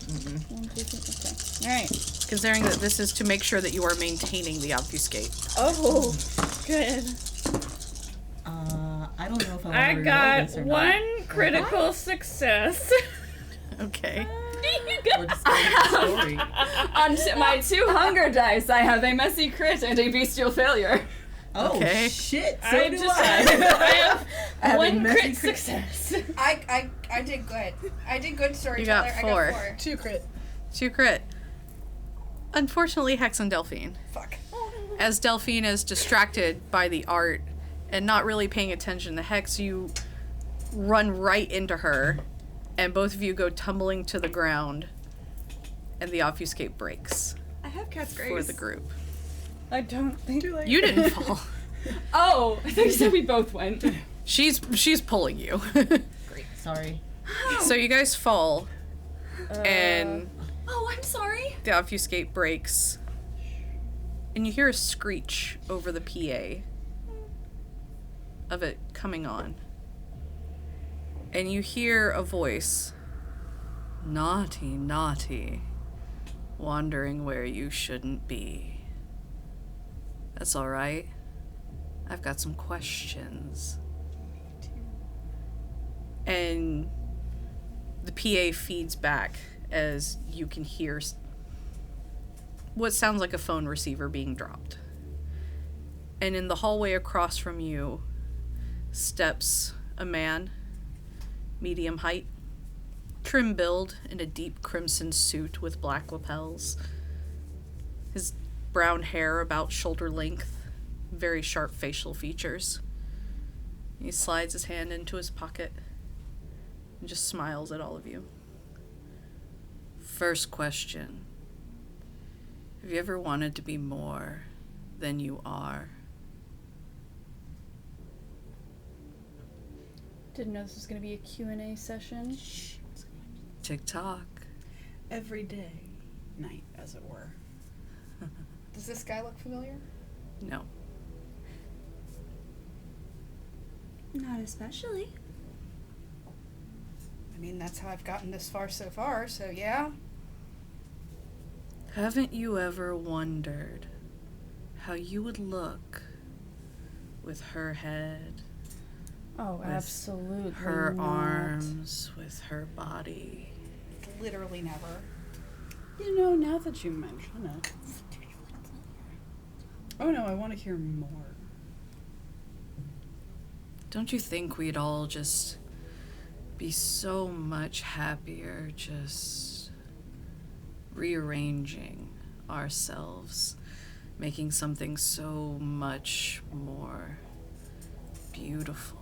1, 2, 3. Okay. Alright. Considering that this is to make sure that you are maintaining the obfuscate. Oh, good. I don't know if I I got this or 1 critical success. Okay. not. We're just getting the story. On my 2 hunger dice, I have a messy crit and a bestial failure. Oh, Okay. shit. So I do just I. have I have a 1 messy crit success. I did good. I did good storyteller. got I 4. got 4. 2 crit. 2 crit. Unfortunately, Hex and Delphine. Fuck. As Delphine is distracted by the art and not really paying attention to Hex, you run right into her, and both of you go tumbling to the ground, and the obfuscate breaks I have cat's grace. for the group. I don't think. You didn't fall. Oh, I thought you said we both went. She's pulling you. Great. Sorry. So you guys fall, and Oh, I'm sorry. the obfuscate breaks, and you hear a screech over the PA of it coming on. And you hear a voice, "Naughty, naughty, wandering where you shouldn't be. That's all right. I've got some questions." And the PA feeds back as you can hear what sounds like a phone receiver being dropped. And in the hallway across from you steps a man, medium height, trim build in a deep crimson suit with black lapels. His brown hair about shoulder length, very sharp facial features. He slides his hand into his pocket and just smiles at all of you. First question. Have you ever wanted to be more than you are? Didn't know this was going to be a Q&A session. Tick-tock. Every day, night, as it were. Does this guy look familiar? No. Not especially. I mean, that's how I've gotten this far so far, so yeah. Haven't you ever wondered how you would look with her head, Oh, With absolutely her not. arms, with her body? Literally never. You know, now that you mention it. Oh no, I want to hear more. Don't you think we'd all just be so much happier just rearranging ourselves, making something so much more beautiful?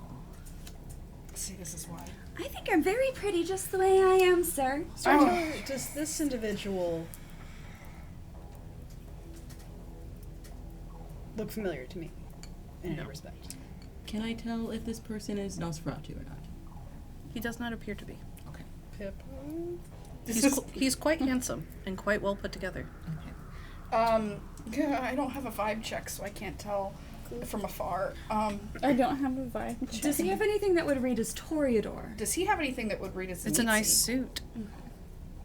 See, this is why. I think I'm very pretty just the way I am, sir. So, does this individual look familiar to me in any respect? Can I tell if this person is Nosferatu or not? He does not appear to be. Okay. Pippa? He's quite handsome and quite well put together. Okay. Yeah, I don't have a vibe check, so I can't tell from afar. I don't have a vibe check. Does he have anything that would read as Toreador? Does he have anything that would read as It's a nice suit.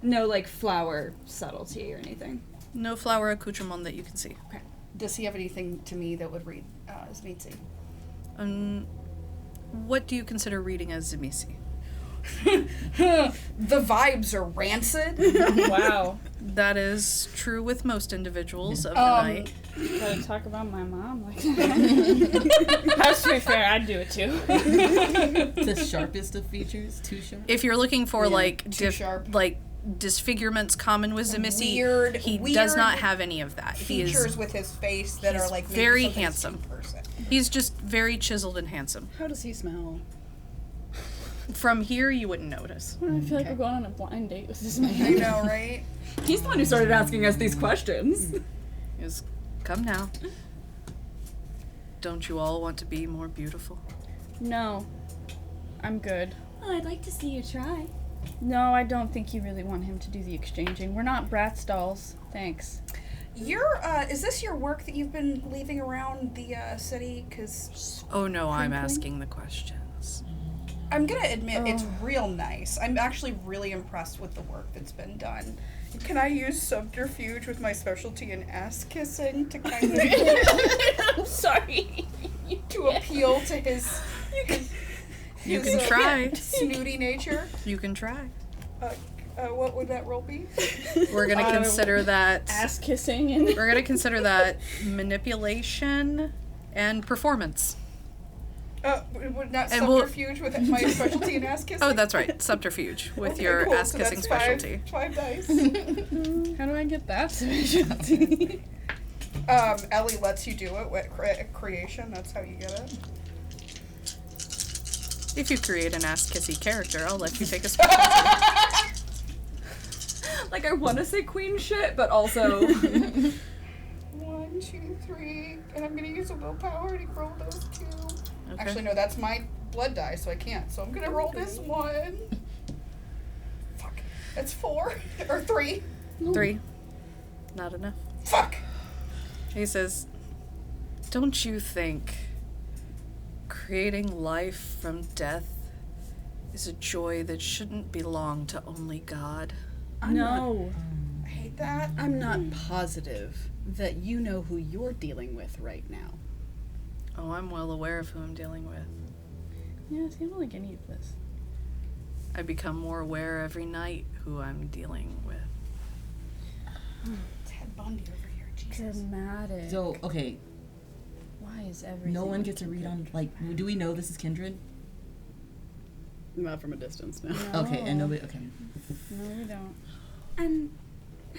No, like flower subtlety or anything. No flower accoutrement that you can see. Does he have anything to me that would read as Meatsy? What do you consider reading as Zemisi? The vibes are rancid. Wow. That is true with most individuals of the night. Gotta talk about my mom like that. That's to be fair, I'd do it too. The sharpest of features? Too sharp? If you're looking for Yeah, like too sharp. like disfigurements common with Zemisi. He Weird does not have any of that. He features is with his face that are like maybe very something's handsome. 2%. He's just very chiseled and handsome. How does he smell? From here, you wouldn't notice. I feel like we're going on a blind date with this I man. know, right? He's the one who started asking us these questions. He goes, come now. Don't you all want to be more beautiful? No. I'm good. Well, I'd like to see you try. No, I don't think you really want him to do the exchanging. We're not Bratz dolls. Thanks. Is this your work that you've been leaving around the city? Because Oh no, I'm Crinkling? asking the questions. I'm gonna admit it's real nice. I'm actually really impressed with the work that's been done. Can I use subterfuge with my specialty in ass kissing to kind of I'm sorry. to appeal to his You can try. snooty nature? You can try. What would that roll be? We're gonna consider that. Ass kissing and We're gonna consider that manipulation and performance. Would not And we'll- subterfuge with my specialty in ass kissing? Oh, that's right, subterfuge with Okay, your cool. ass So kissing that's specialty. Five dice. how do I get that specialty? Ellie lets you do it with creation. That's how you get it. If you create an ass kissy character, I'll let you take a specialty. Like, I want to say queen shit, but also... 1, 2, 3, and I'm gonna use a willpower to roll those 2. Okay. Actually, no, that's my blood die, so I can't. So I'm gonna roll this 1. Fuck. That's 4 or 3. 3. Not enough. Fuck. He says, don't you think creating life from death is a joy that shouldn't belong to only God? No. I hate that. I'm not positive that you know who you're dealing with right now. Oh, I'm well aware of who I'm dealing with. Yeah, see, I don't like any of this. I become more aware every night who I'm dealing with. Ted Bundy over here. Jesus. Dramatic. So, okay, Why is everything? no one gets a read on, like, do we know this is Kindred? Not from a distance, no. No. Okay, and nobody, okay. No, we don't. And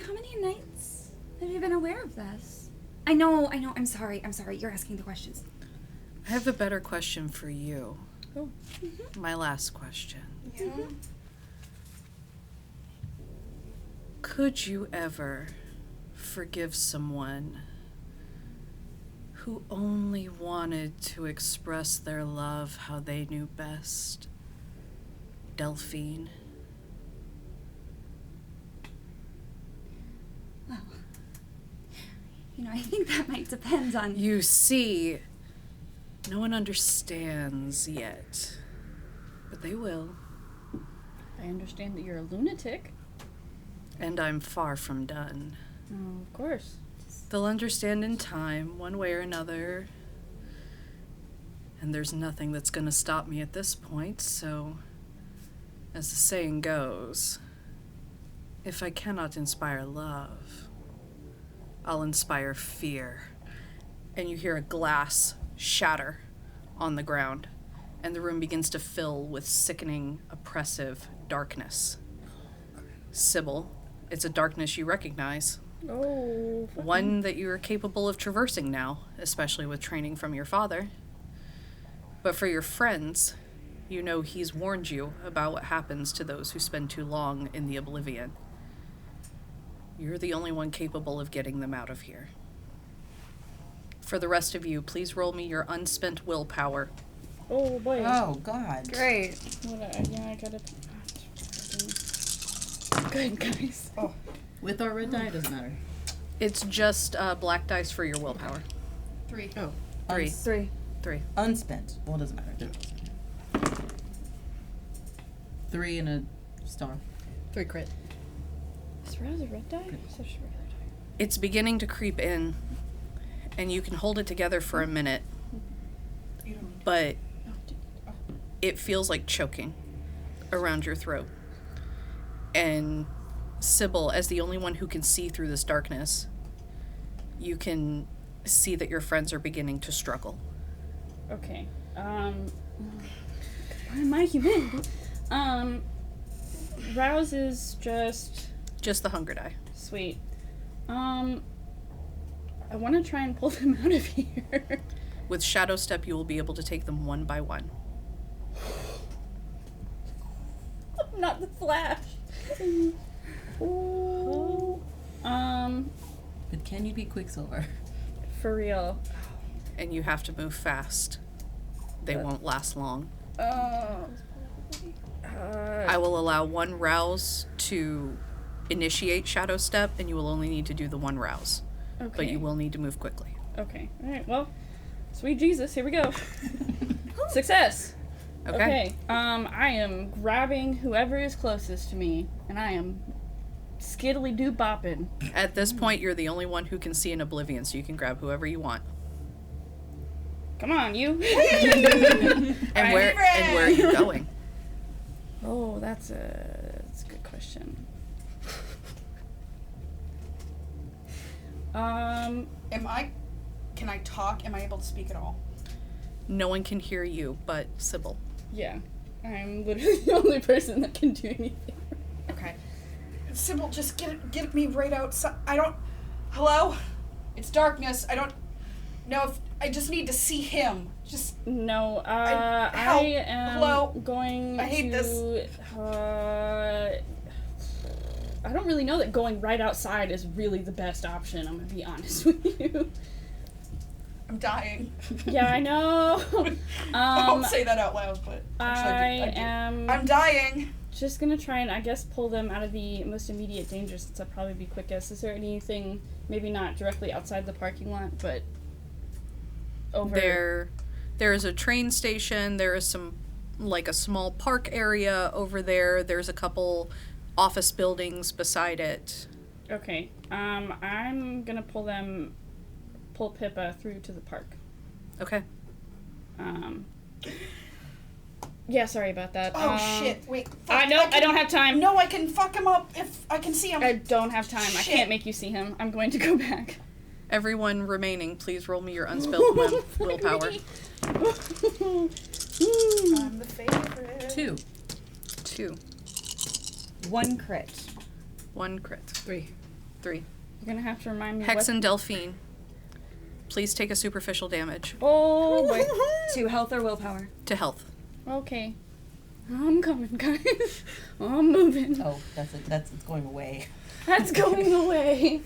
how many nights have you been aware of this? I know, I'm sorry, you're asking the questions. I have a better question for you. Oh. My last question. Yeah. Could you ever forgive someone who only wanted to express their love how they knew best? Delphine. Well, I think that might depend on... You see, no one understands yet, but they will. I understand that you're a lunatic. And I'm far from done. Oh, of course. They'll understand in time, one way or another. And there's nothing that's gonna stop me at this point, so, as the saying goes, if I cannot inspire love, I'll inspire fear. And you hear a glass shatter on the ground, and the room begins to fill with sickening, oppressive darkness. Sybil, it's a darkness you recognize. Oh. One that you are capable of traversing now, especially with training from your father. But for your friends, you know he's warned you about what happens to those who spend too long in the oblivion. You're the only one capable of getting them out of here. For the rest of you, please roll me your unspent willpower. Oh boy. Oh, God. Great. Yeah, I got it. Good guys. Oh, With our red die, it doesn't matter. It's just black dice for your willpower. 3. Oh. 3. 3. 3. Unspent. Well, it doesn't matter. 3 and a star. 3 crit. Is Raz a red die? Such a regular die. It's beginning to creep in, and you can hold it together for a minute, but it feels like choking around your throat. And Sybil, as the only one who can see through this darkness, you can see that your friends are beginning to struggle. Okay. Why am I human? Rouse is just Just the hunger die. sweet. I want to try and pull them out of here. With Shadow Step, you will be able to take them one by one. Not the Flash. Ooh. But can you be Quicksilver? For real. And you have to move fast. They won't last long. I will allow one rouse to initiate Shadow Step, and you will only need to do the one rouse. Okay. But you will need to move quickly. Okay. Alright, well, sweet Jesus, here we go. Success! Okay. I am grabbing whoever is closest to me, and I am skiddly doo bopping. At this point, you're the only one who can see in Oblivion, so you can grab whoever you want. Come on, you! And where are you going? Oh, that's a good question. Can I talk? Am I able to speak at all? No one can hear you but Sybil. Yeah. I'm literally the only person that can do anything. Okay. Sybil, just get me right outside. Hello? It's darkness. I don't know if... I just need to see him. Just... No, help. I am Hello? going I hate to... this. I don't really know that going right outside is really the best option, I'm gonna be honest with you. I'm dying. Yeah, I know. I won't say that out loud, but... Actually, I do. I'm dying. Just gonna try and, I guess, pull them out of the most immediate danger since I'd probably be quickest. Is there anything, maybe not directly outside the parking lot, but over... There is a train station. There is some, like, a small park area over there. There's a couple office buildings beside it. Okay. I'm gonna pull Pippa through to the park. Okay. Yeah, sorry about that. Oh, shit. Wait. I don't have time. No, I can fuck him up if I can see him. I don't have time. Shit. I can't make you see him. I'm going to go back. Everyone remaining, please roll me your unspelled willpower. I'm the favorite. 2. 2. 1 crit. 1 crit. 3. 3. You're gonna have to remind me Hex what... and Delphine, please take a superficial damage Oh, boy. 2 health or willpower. to health. Okay. I'm coming, guys. I'm moving. Oh, it's going away. That's going away.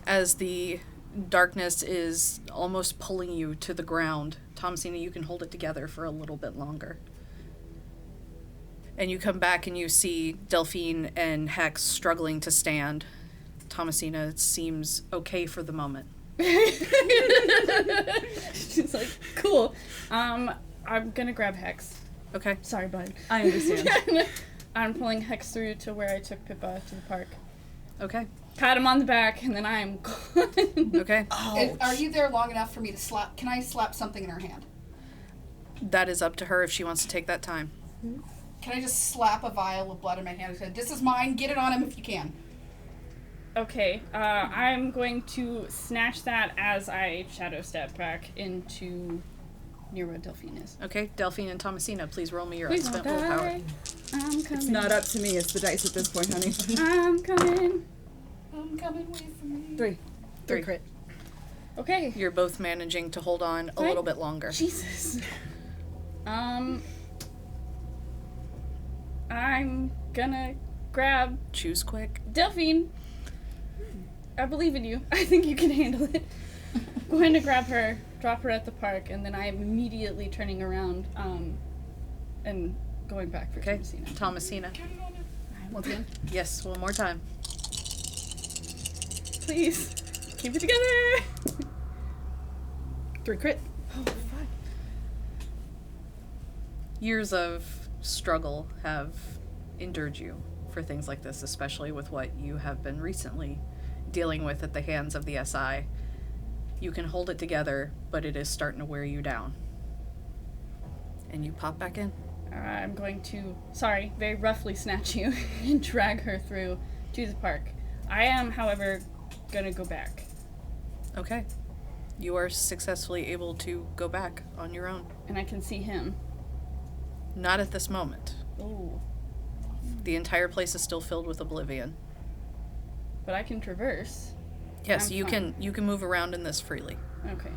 As the darkness is almost pulling you to the ground, Thomasina, you can hold it together for a little bit longer. And you come back and you see Delphine and Hex struggling to stand. Thomasina seems okay for the moment. She's like, cool. I'm gonna grab Hex. Okay. Sorry, bud. I understand. I'm pulling Hex through to where I took Pippa to the park. Okay. Pat him on the back, and then I am gone. Okay. Are you there long enough for me to slap? Can I slap something in her hand? That is up to her if she wants to take that time. Can I just slap a vial of blood in my hand and say, "This is mine. Get it on him if you can." Okay, I'm going to snatch that as I shadow step back into near where Delphine is. Okay, Delphine and Thomasina, please roll me your Please unspent don't willpower. die. I'm coming. It's not up to me, it's the dice at this point, honey. I'm coming. I'm coming away from me. 3. 3 crit. Okay. You're both managing to hold on a little bit longer. Jesus. I'm gonna grab Choose quick. Delphine. I believe in you. I think you can handle it. I'm going to grab her, drop her at the park, and then I am immediately turning around and going back for Okay, Thomasina. Thomasina. Once again, Yes, one more time. please keep it together. 3 crit. Oh, fuck. Years of struggle have endured you for things like this, especially with what you have been recently dealing with at the hands of the SI. You can hold it together, but it is starting to wear you down. And you pop back in. I'm going to, very roughly snatch you and drag her through to the park. I am, however, gonna go back. Okay. You are successfully able to go back on your own. And I can see him. Not at this moment. Oh. The entire place is still filled with oblivion. But I can traverse. Yes, I'm you fine. can move around in this freely. Okay.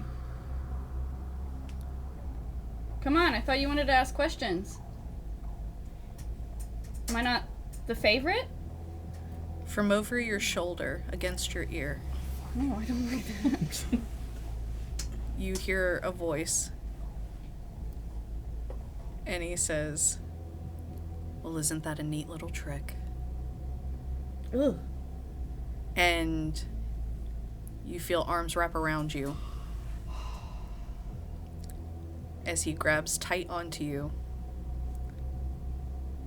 Come on, I thought you wanted to ask questions. Am I not the favorite? From over your shoulder, against your ear, No, I don't like that. you hear a voice. And he says, well, isn't that a neat little trick? Ugh. And you feel arms wrap around you as he grabs tight onto you,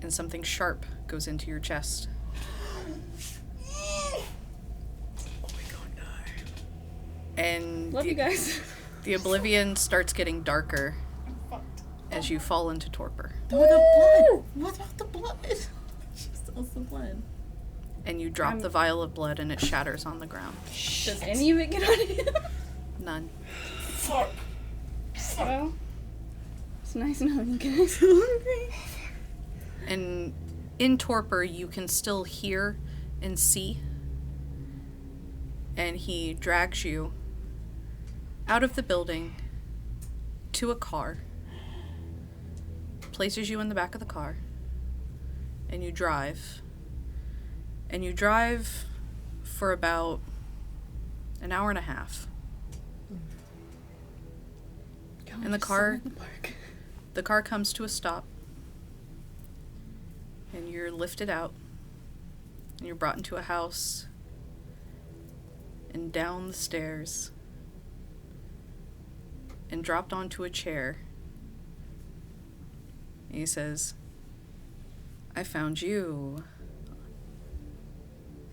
and something sharp goes into your chest. And Love you guys. the oblivion starts getting darker as you fall into torpor. Oh, the blood. What about the blood? She sells the blood. And you drop the vial of blood and it shatters on the ground. Does any of it get on you? None. Well, it's nice knowing you guys. And in torpor, you can still hear and see. And he drags you out of the building to a car, places you in the back of the car, and you drive. And you drive for about an hour and a half. And the car comes to a stop. And you're lifted out. And you're brought into a house. And down the stairs. And dropped onto a chair. And he says, I found you.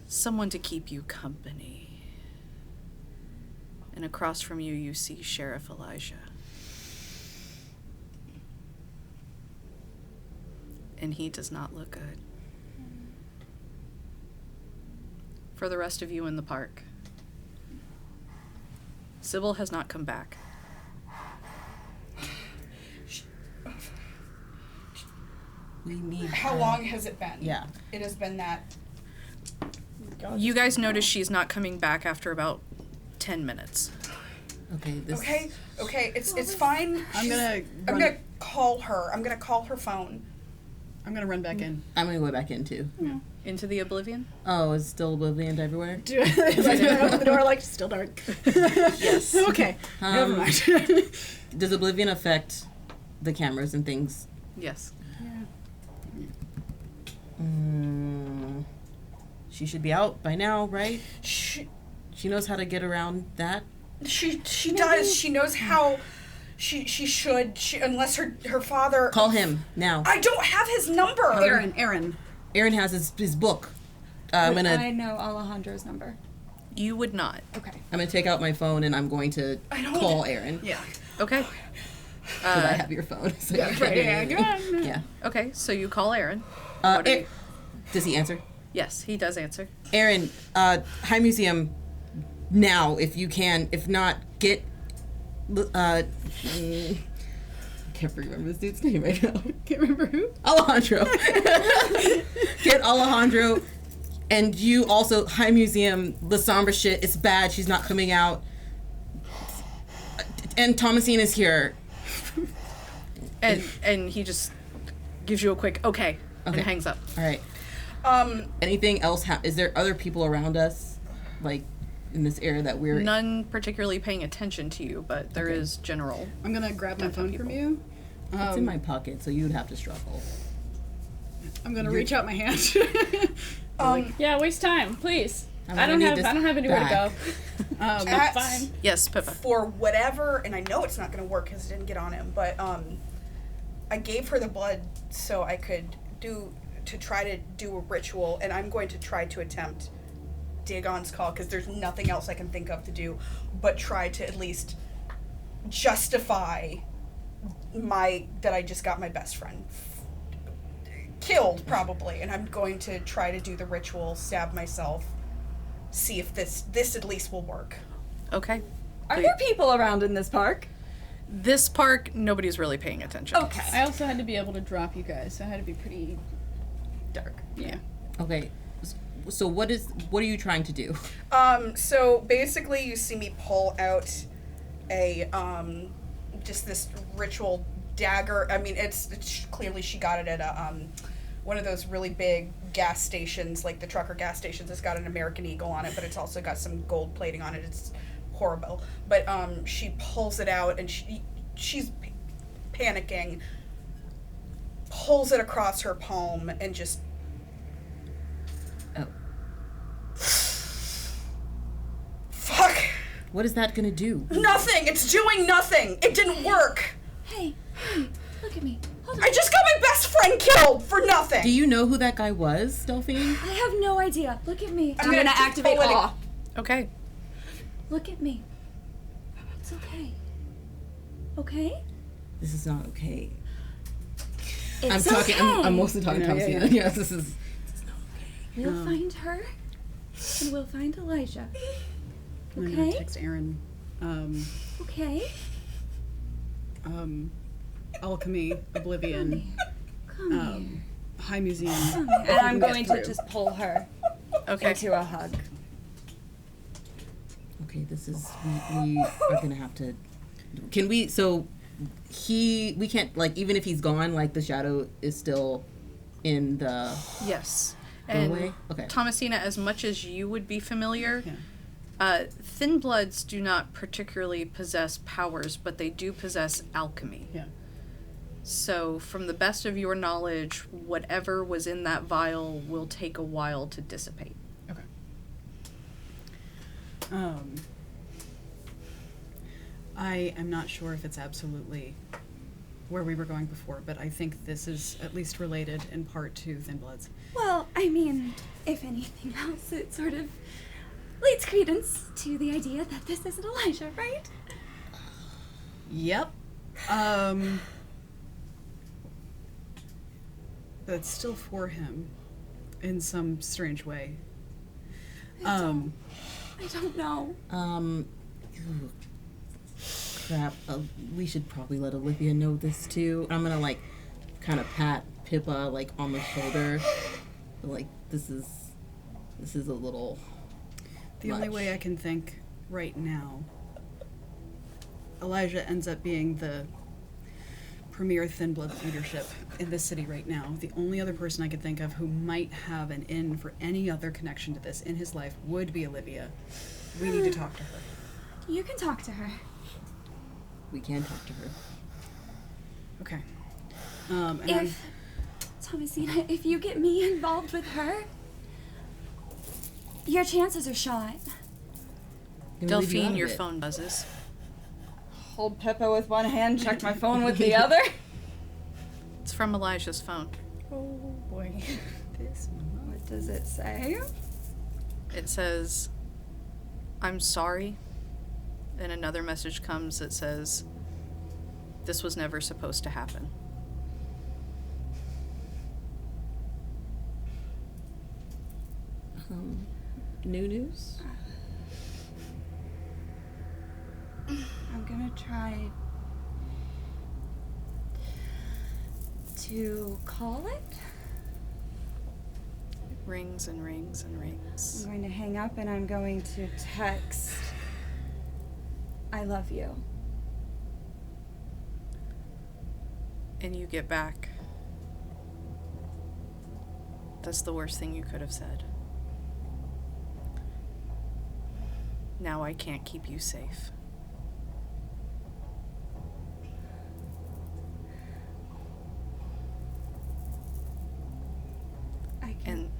Someone to keep you company. And across from you, you see Sheriff Elijah. And he does not look good. For the rest of you in the park, Sybil has not come back. We need. How long has it been? Yeah. It has been that. You guys notice she's not coming back after about 10 minutes. Okay. This. Okay, it's fine. I'm gonna call her. I'm gonna call her phone. I'm gonna run back in. I'm gonna go back in too. Into the oblivion? Oh, it's still oblivion everywhere. If I open the door, like, still dark. Yes. Okay. Never mind. Does oblivion affect the cameras and things? Yes. She should be out by now, right? She knows how to get around that. she does. She knows how. She should. Unless her father. Call him now. I don't have his number. Aaron. Aaron has his book. I'm I gonna know Alejandro's number. You would not. Okay. I'm gonna take out my phone and I'm going to call Aaron. Yeah. Okay. Because I have your phone. So you can- yeah. Okay, so you call Aaron. Does he answer? Yes, he does answer. Aaron, High Museum now, if you can. If not, get. Can't remember this dude's name right now. Can't remember who? Alejandro. Get Alejandro. And you also, High Museum, the Sombra shit, it's bad, she's not coming out. And Thomasina's here. And he just gives you a quick okay. And hangs up. All right. Anything else? Is there other people around us, like in this area that we're? None particularly paying attention to you, but there is general. I'm gonna grab my phone from you. It's in my pocket, so you'd have to struggle. I'm gonna reach out my hand. Yeah, waste time, please. I'm I don't gonna need have anywhere to go. At- Fine. Yes, Pippa. For whatever, and I know it's not going to work because it didn't get on him, but I gave her the blood so I could try to do a ritual, and I'm going to try to attempt Dagon's call because there's nothing else I can think of to do but try to at least justify that I just got my best friend killed, probably, and I'm going to try to do the ritual, stab myself, see if this at least will work. Okay. Are there people around in this park? This park, nobody's really paying attention. Okay. I also had to be able to drop you guys, so I had to be pretty dark. Yeah. Okay. So what are you trying to do? So basically you see me pull out a, just this ritual dagger. I mean, it's clearly she got it at a, one of those really big gas stations, like the trucker gas stations. It's got an American Eagle on it, but it's also got some gold plating on it. It's horrible. But she pulls it out, and she's panicking, pulls it across her palm, and just... Oh. Fuck! What is that gonna do? Nothing! It's doing nothing! It didn't work! Hey, look at me. Hold on. I just got my best friend killed for nothing! Do you know who that guy was, Delphine? I have no idea. Look at me. I'm I'm gonna gonna activate pull it- awe. Okay. Look at me. It's okay. Okay? This is not okay. It's I'm okay. I'm mostly talking to Thomasina. Yes, this is not okay. We'll find her, and we'll find Elijah. I'm gonna Okay? text Aaron. Okay? Alchemy, Oblivion, Come High Museum. here. And I'm get going to through. just pull her Okay. into a hug. Okay, this is we are gonna have to. Can we? So we can't, like, even if he's gone, like the shadow is still in the Yes. And doorway. Okay. Thomasina, as much as you would be familiar, Thin Bloods do not particularly possess powers, but they do possess alchemy. Yeah. So, from the best of your knowledge, whatever was in that vial will take a while to dissipate. Okay. I am not sure if it's absolutely where we were going before, but I think this is at least related in part to Thin Bloods. Well, I mean, if anything else, it sort of leads credence to the idea that this isn't Elijah, right? Yep. But still for him in some strange way. I don't know. Ooh, crap. We should probably let Olivia know this too. I'm gonna, like, kind of pat Pippa, like, on the shoulder. Like, this is a little. The only much. way I can think right now, Elijah ends up being the premier Thin Blood leadership in this city right now. The only other person I could think of who might have an in for any other connection to this in his life would be Olivia. We need to talk to her. You can talk to her. We can talk to her. Okay. And If, Thomasina, if you get me involved with her, your chances are shot. Gonna leave you out Delphine, of your it. phone buzzes. Hold Pippa with one hand, check my phone with the other. It's from Elijah's phone. Oh boy. What does it say? It says, "I'm sorry." And another message comes that says, "This was never supposed to happen." New news? I'm gonna try to call it. It rings and rings and I'm rings. going to hang up and I'm going to text, I love you. And you get back, "That's the worst thing you could have said. Now I can't keep you safe." I can. And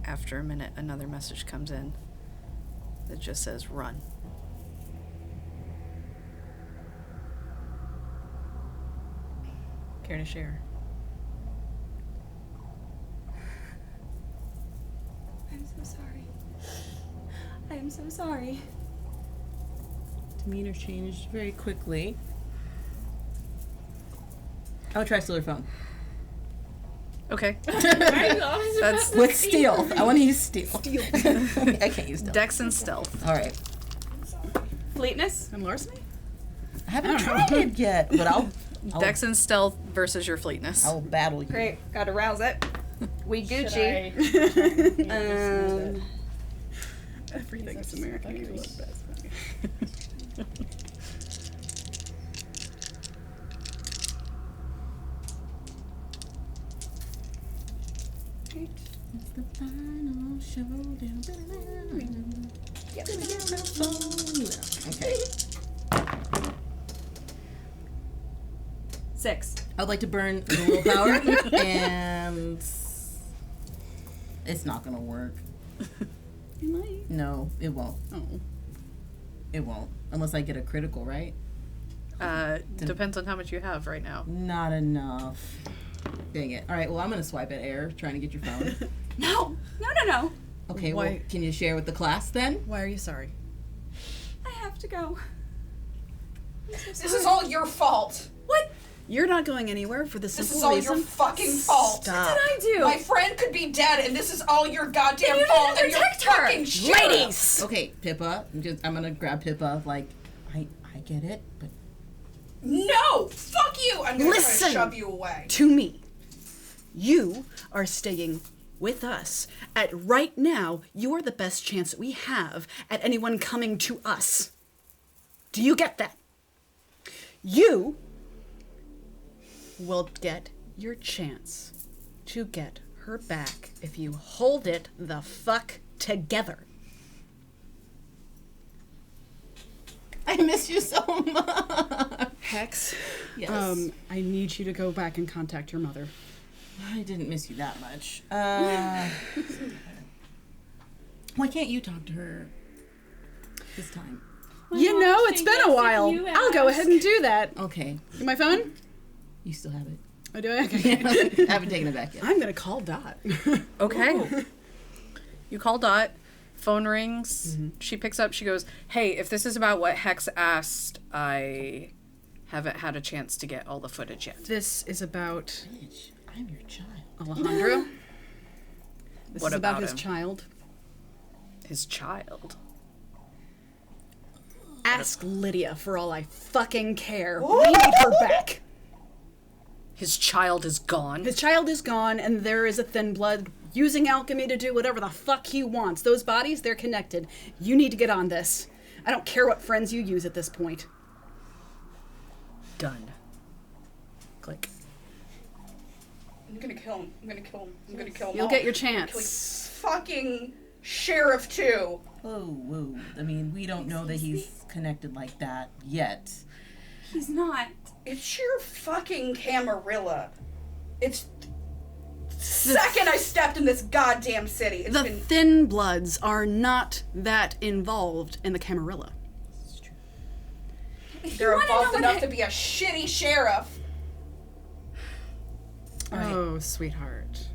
after a minute, another message comes in that just says, "Run." care to share? I'm so sorry. I am so sorry. Demeanor changed very quickly. I'll try steal her phone. Okay. That's With stealth. I want to use stealth. I can't use stealth. Dex and stealth. All right. Fleetness? And larceny? I haven't tried it yet, but I'll Dex and stealth versus your fleetness. I'll battle you. Great. Gotta rouse it. We Should Gucci. Everything is American. You love that. It's the final showdown. Okay. 6. I'd like to burn the willpower, and it's not gonna work. You might. No, it won't. Oh. It won't. Unless I get a critical, right? Depends on how much you have right now. Not enough. Dang it. All right, well, I'm gonna swipe at air, trying to get your phone. No. No. Okay, well, Why- can you share with the class then? Why are you sorry? I have to go. This is all your fault. What You're not going anywhere for the This simple is all reason. your fucking fault. Stop. did I do? My friend could be dead, and this is all your goddamn Then you fault. need to And you're protect her. fucking sheriff. Ladies! Okay, Pippa. I'm gonna grab Pippa. Like, I get it, but No, fuck you. I'm gonna try Listen. to shove you away. To me. You are staying with us. At right now, you're the best chance we have at anyone coming to us. Do you get that? You will get your chance to get her back if you hold it the fuck together. I miss you so much. Hex, Yes. I need you to go back and contact your mother. I didn't miss you that much. Why can't you talk to her this time? You know, it's been a while. I'll go ahead and do that. Okay, My phone? you still have it. Oh, do I? Okay. I haven't taken it back yet. I'm gonna call Dot. Okay. You call Dot. Phone rings. She picks up. She goes, "Hey, if this is about what Hex asked, I haven't had a chance to get all the footage yet." This is about Bitch, I'm your child. Alejandro. This What is about about his him? child. His child. Ask Lydia for all I fucking care. We need her back. His child is gone. His child is gone, and there is a thin blood using alchemy to do whatever the fuck he wants. Those bodies, they're connected. You need to get on this. I don't care what friends you use at this point. Done. Click. I'm gonna kill him. I'm gonna kill him. I'm gonna kill him. You'll all. get your Kill you chance. fucking sheriff too. Whoa. I mean, we don't know that he's connected like that yet. He's not. It's your fucking Camarilla. It's second I stepped in this goddamn city. It's The been thin bloods are not that involved in the Camarilla. they're wanna know involved what enough I- to be a shitty sheriff. Oh, sweetheart.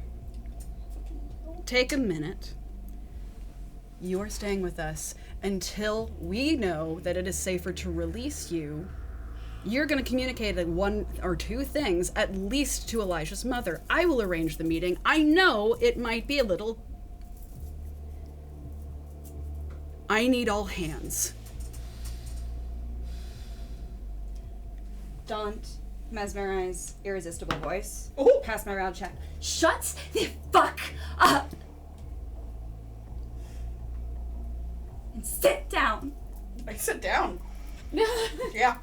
Take a minute. You are staying with us until we know that it is safer to release you. You're going to communicate one or two things, at least to Elijah's mother. I will arrange the meeting. I know it might be a little... I need all hands. Don't mesmerize irresistible voice. Ooh. Pass my round check. Shut the fuck up! And sit down. I sit down. Yeah.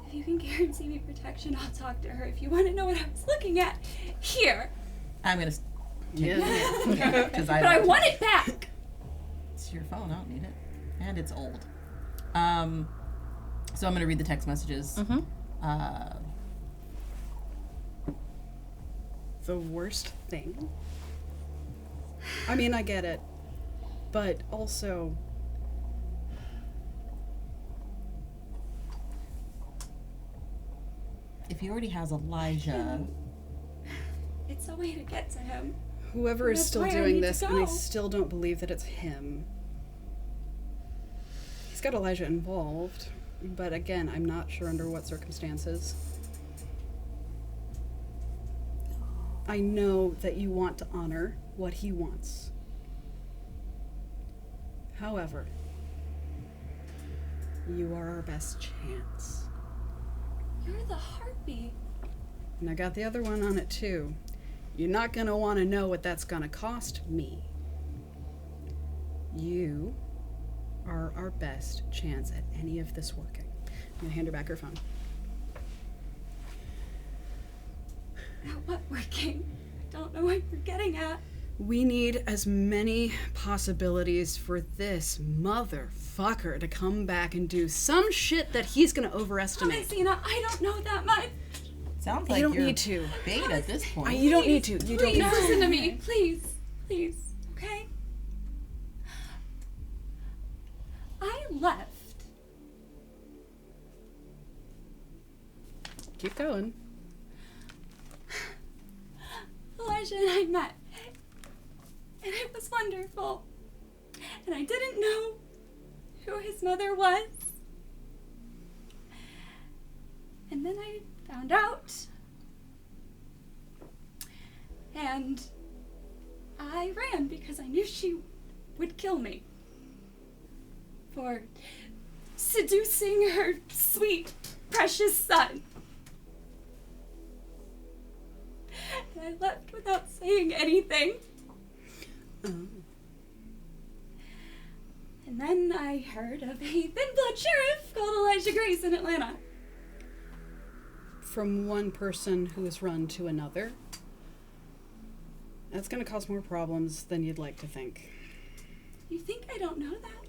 If you can guarantee me protection, I'll talk to her. If you want to know what I was looking at, here. I'm gonna. Yeah. Because But I want it back. It's your phone. I don't need it, and it's old. So I'm gonna read the text messages. The worst thing. I mean, I get it. But also... If he already has Elijah, It's a way to get to him. Whoever is That's still where I doing need to this, and I go. still don't believe that it's him. He's got Elijah involved, but again, I'm not sure under what circumstances. I know that you want to honor what he wants. However, You are our best chance. You're the heartbeat. And I got the other one on it too. You're not gonna want to know what that's gonna cost me. You are our best chance at any of this working. I'm gonna hand her back her phone. At what working? I don't know what you're getting at. We need as many possibilities for this motherfucker to come back and do some shit that he's gonna overestimate. Thomasina, I don't know that much. Sounds like You don't you're need to. bait at this point. You don't need to. You don't Please need to. listen to me. Please. Please. Okay? I left. Keep going. Elijah and I met. And it was wonderful. And I didn't know who his mother was. And then I found out. And I ran because I knew she would kill me. For seducing her sweet, precious son. And I left without saying anything. And then I heard of a thin blood sheriff called Elijah Grace in Atlanta. From one person who is run to another. That's gonna cause more problems than you'd like to think. You think I don't know that?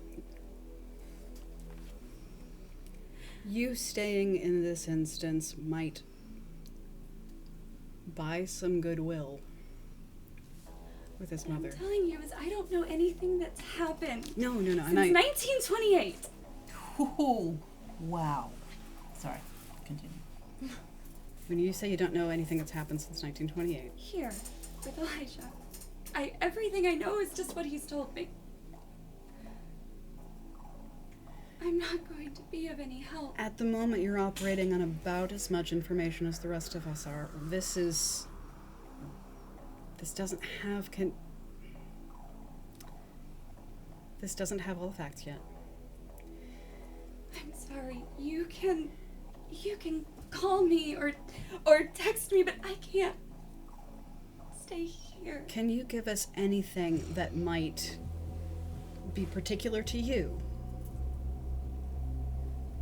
You staying in this instance might buy some goodwill with his mother. What I'm telling you is I don't know anything that's happened No. since And I 1928. Ooh, wow. Sorry. Continue. when you say you don't know anything that's happened since 1928. Here, with Elijah. Everything I know is just what he's told me. I'm not going to be of any help. At the moment, you're operating on about as much information as the rest of us are. This doesn't have all the facts yet. I'm sorry. You can call me or text me, but I can't stay here. Can you give us anything that might be particular to you?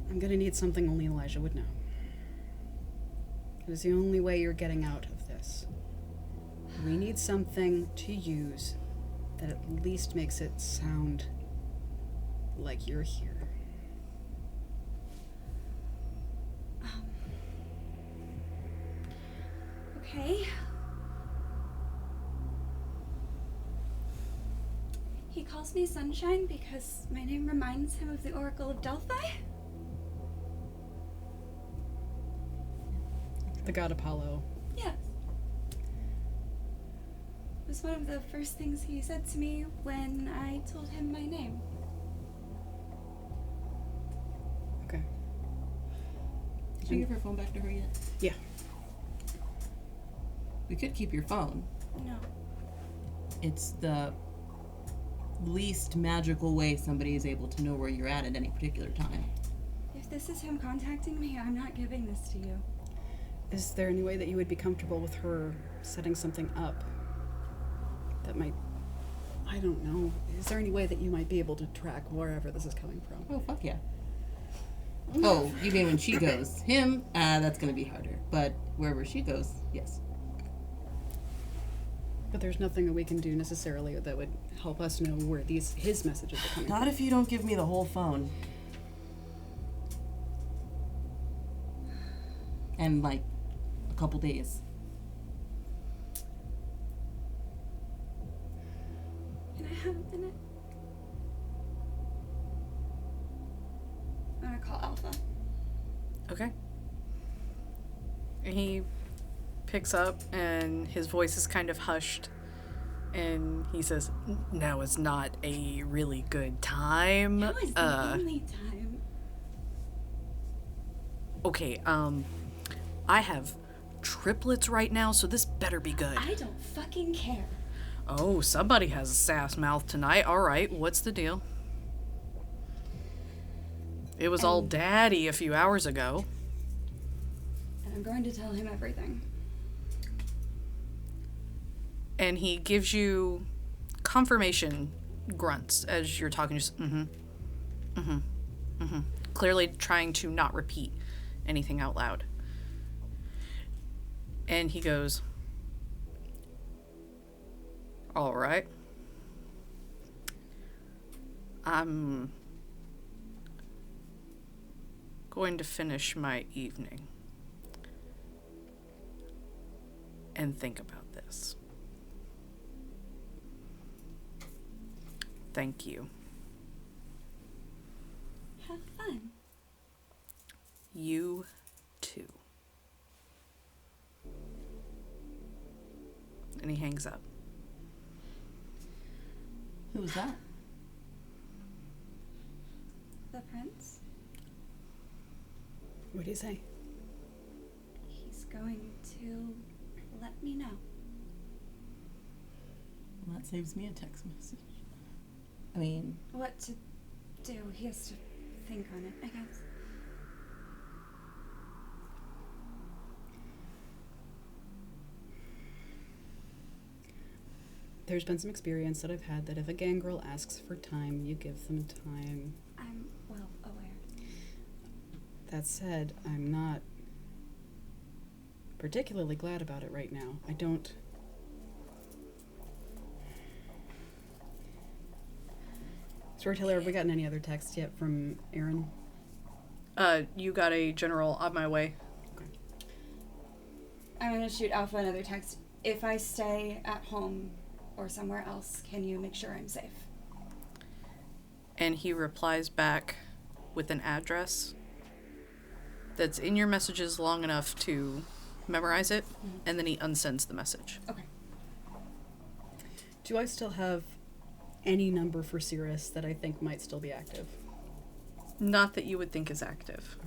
I'm gonna need something only Elijah would know. It is the only way you're getting out of this. We need something to use that at least makes it sound like you're here. Okay. He calls me Sunshine because my name reminds him of the Oracle of Delphi. The god Apollo. Yes. It was one of the first things he said to me when I told him my name. Okay. Did you give her phone back to her yet? Yeah. We could keep your phone. No. It's the least magical way somebody is able to know where you're at any particular time. If this is him contacting me, I'm not giving this to you. Is there any way that you would be comfortable with her setting something up that might, I don't know, is there any way that you might be able to track wherever this is coming from? Oh, fuck yeah. Oh, you mean when she goes? Him? That's gonna be harder. But wherever she goes, yes. But there's nothing that we can do necessarily that would help us know where his messages are coming from. Not if you don't give me the whole phone. And like a couple days. Can I have a minute? I'm gonna call Alpha. Okay. He picks up and his voice is kind of hushed and he says, "Now is not a really good time. Now is the only time. Okay, I have triplets right now, so this better be good." I don't fucking care. Oh, somebody has a sass mouth tonight. All right, what's the deal? It was all Daddy a few hours ago. And I'm going to tell him everything. And he gives you confirmation grunts as you're talking. Just clearly trying to not repeat anything out loud. And he goes, all right. I'm going to finish my evening and think about this. Thank you. Have fun. You too. And he hangs up. Who was that? The prince? What do you say? He's going to let me know. Well, that saves me a text message. I mean... What to do. He has to think on it, I guess. There's been some experience that I've had that if a gangrel asks for time, you give them time. I'm well aware. That said, I'm not particularly glad about it right now. I don't... Storyteller, have we gotten any other text yet from Aaron? You got a general on my way. Okay. I'm going to shoot Alpha another text. If I stay at home or somewhere else, can you make sure I'm safe? And he replies back with an address that's in your messages long enough to memorize it, and then he unsends the message. Okay. Do I still have any number for Cirrus that I think might still be active? Not that you would think is active.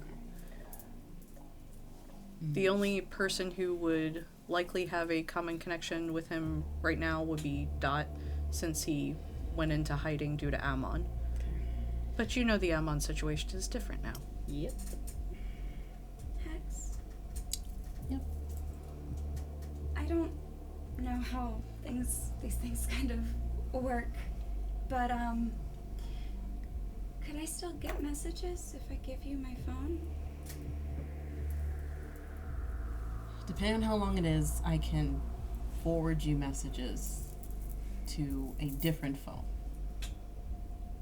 The only person who would likely have a common connection with him right now would be Dot, since he went into hiding due to Ammon. But you know the Ammon situation is different now. Yep. Hex? Yep. I don't know how these things kind of work, but, could I still get messages if I give you my phone? Depending on how long it is, I can forward you messages to a different phone.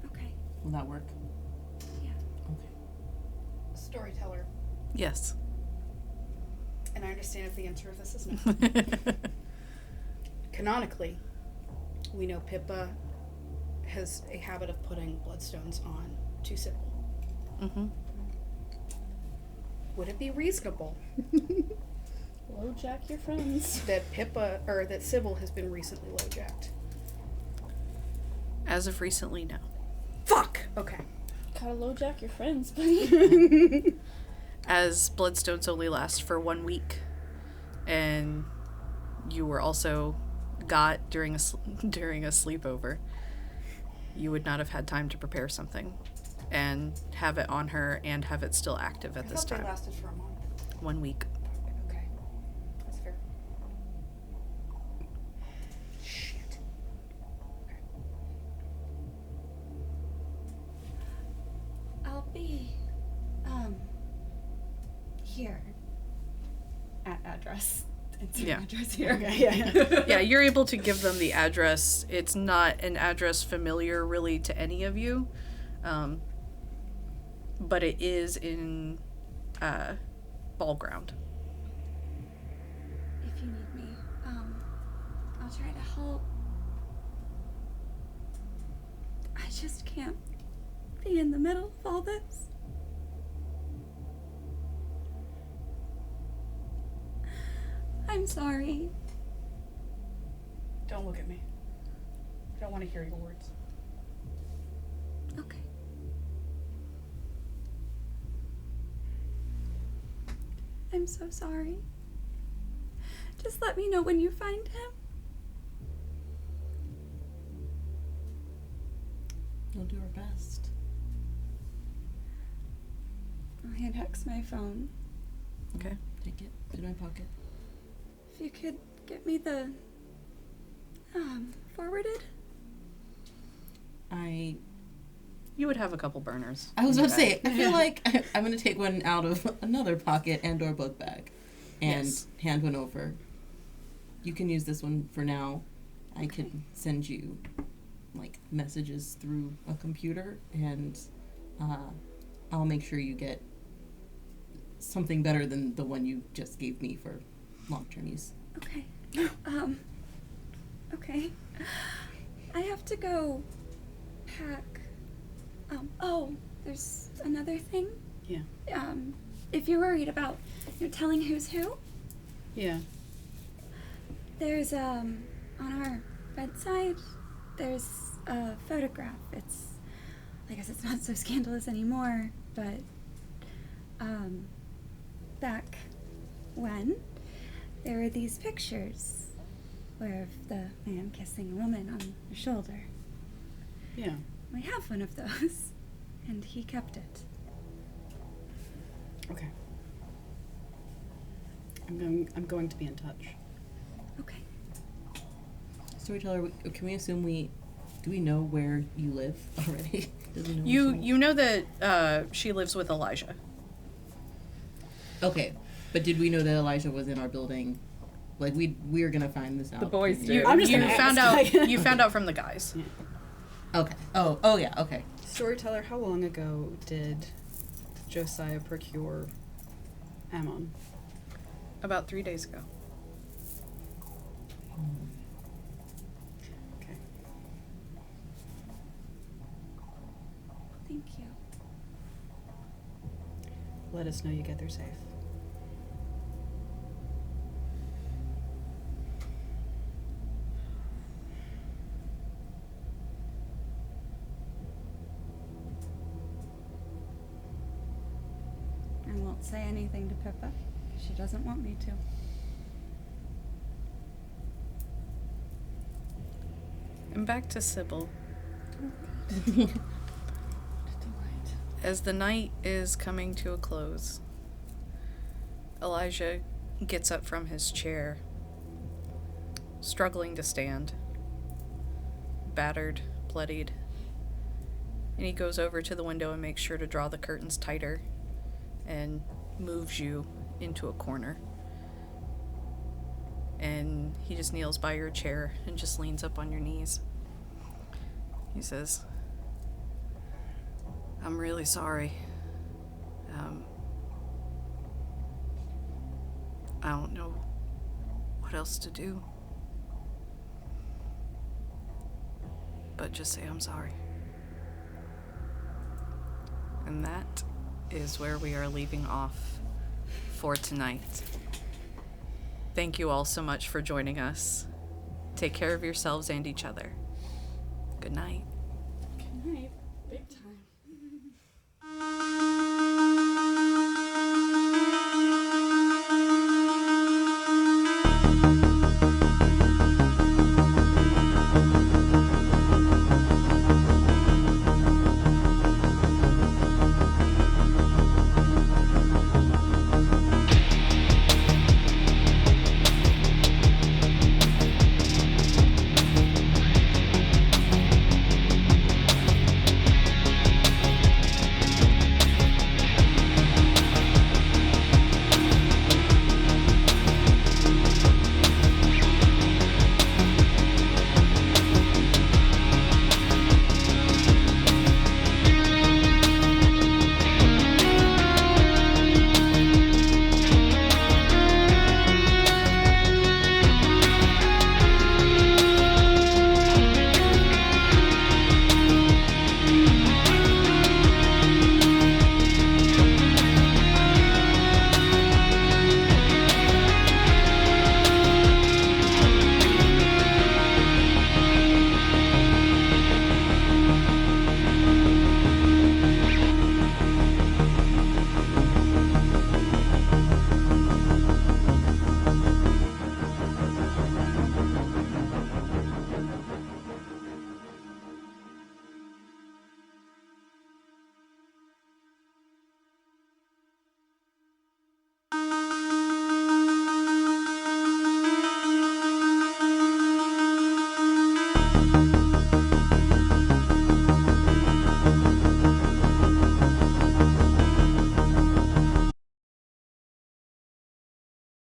Okay. Will that work? Yeah. Okay. Storyteller. Yes. And I understand if the answer of this is no. Canonically, we know Pippa has a habit of putting bloodstones on to Sybil. Mm-hmm. Would it be reasonable LoJack your friends. that Pippa, or that Sybil has been recently low-jacked? As of recently, no. Fuck! Okay. Gotta LoJack your friends, buddy. As bloodstones only last for 1 week, and you were also got during a sleepover, you would not have had time to prepare something and have it on her and have it still active at this I thought time. they lasted for a month. 1 week. Okay. That's fair. Shit. Okay. I'll be, here. At address. It's Yeah. address here. Yeah, you're able to give them the address. It's not an address familiar really to any of you, but it is in Ball Ground. If you need me, I'll try to help. I just can't be in the middle of all this. I'm sorry. Don't look at me. I don't want to hear your words. Okay. I'm so sorry. Just let me know when you find him. We'll do our best. hand Hex my phone. Okay. Take it. Put it in my pocket. If you could get me the forwarded. You would have a couple burners. I was about to say, I feel like I'm going to take one out of another pocket and or book bag and hand one over. You can use this one for now. I can send you, like, messages through a computer, and I'll make sure you get something better than the one you just gave me for long-term use. Okay. Okay. I have to go pack. There's another thing. Yeah. If you're worried about telling who's who, Yeah. there's on our bedside, there's a photograph. I guess it's not so scandalous anymore, but back when there were these pictures where of the man kissing a woman on the shoulder. Yeah. We have one of those, and he kept it. Okay. I'm going to be in touch. Okay. Storyteller, can we assume do we know where you live already? Does he know where she You know that she lives with Elijah. Okay, but did we know that Elijah was in our building? Like, we're gonna find this out. The boys do. You, I'm just you gonna found ask. out. You found out from the guys. Okay. Oh yeah. Okay. Storyteller, how long ago did Josiah procure Ammon? About 3 days ago. Okay. Thank you. Let us know you get there safe. I won't say anything to Pippa. She doesn't want me to. And back to Sybil. As the night is coming to a close, Elijah gets up from his chair, struggling to stand, battered, bloodied, and he goes over to the window and makes sure to draw the curtains tighter and moves you into a corner. And he just kneels by your chair and just leans up on your knees. He says, I'm really sorry. I don't know what else to do. But just say I'm sorry. And that is where we are leaving off for tonight. Thank you all so much for joining us. Take care of yourselves and each other. Good night. Good night. Big time.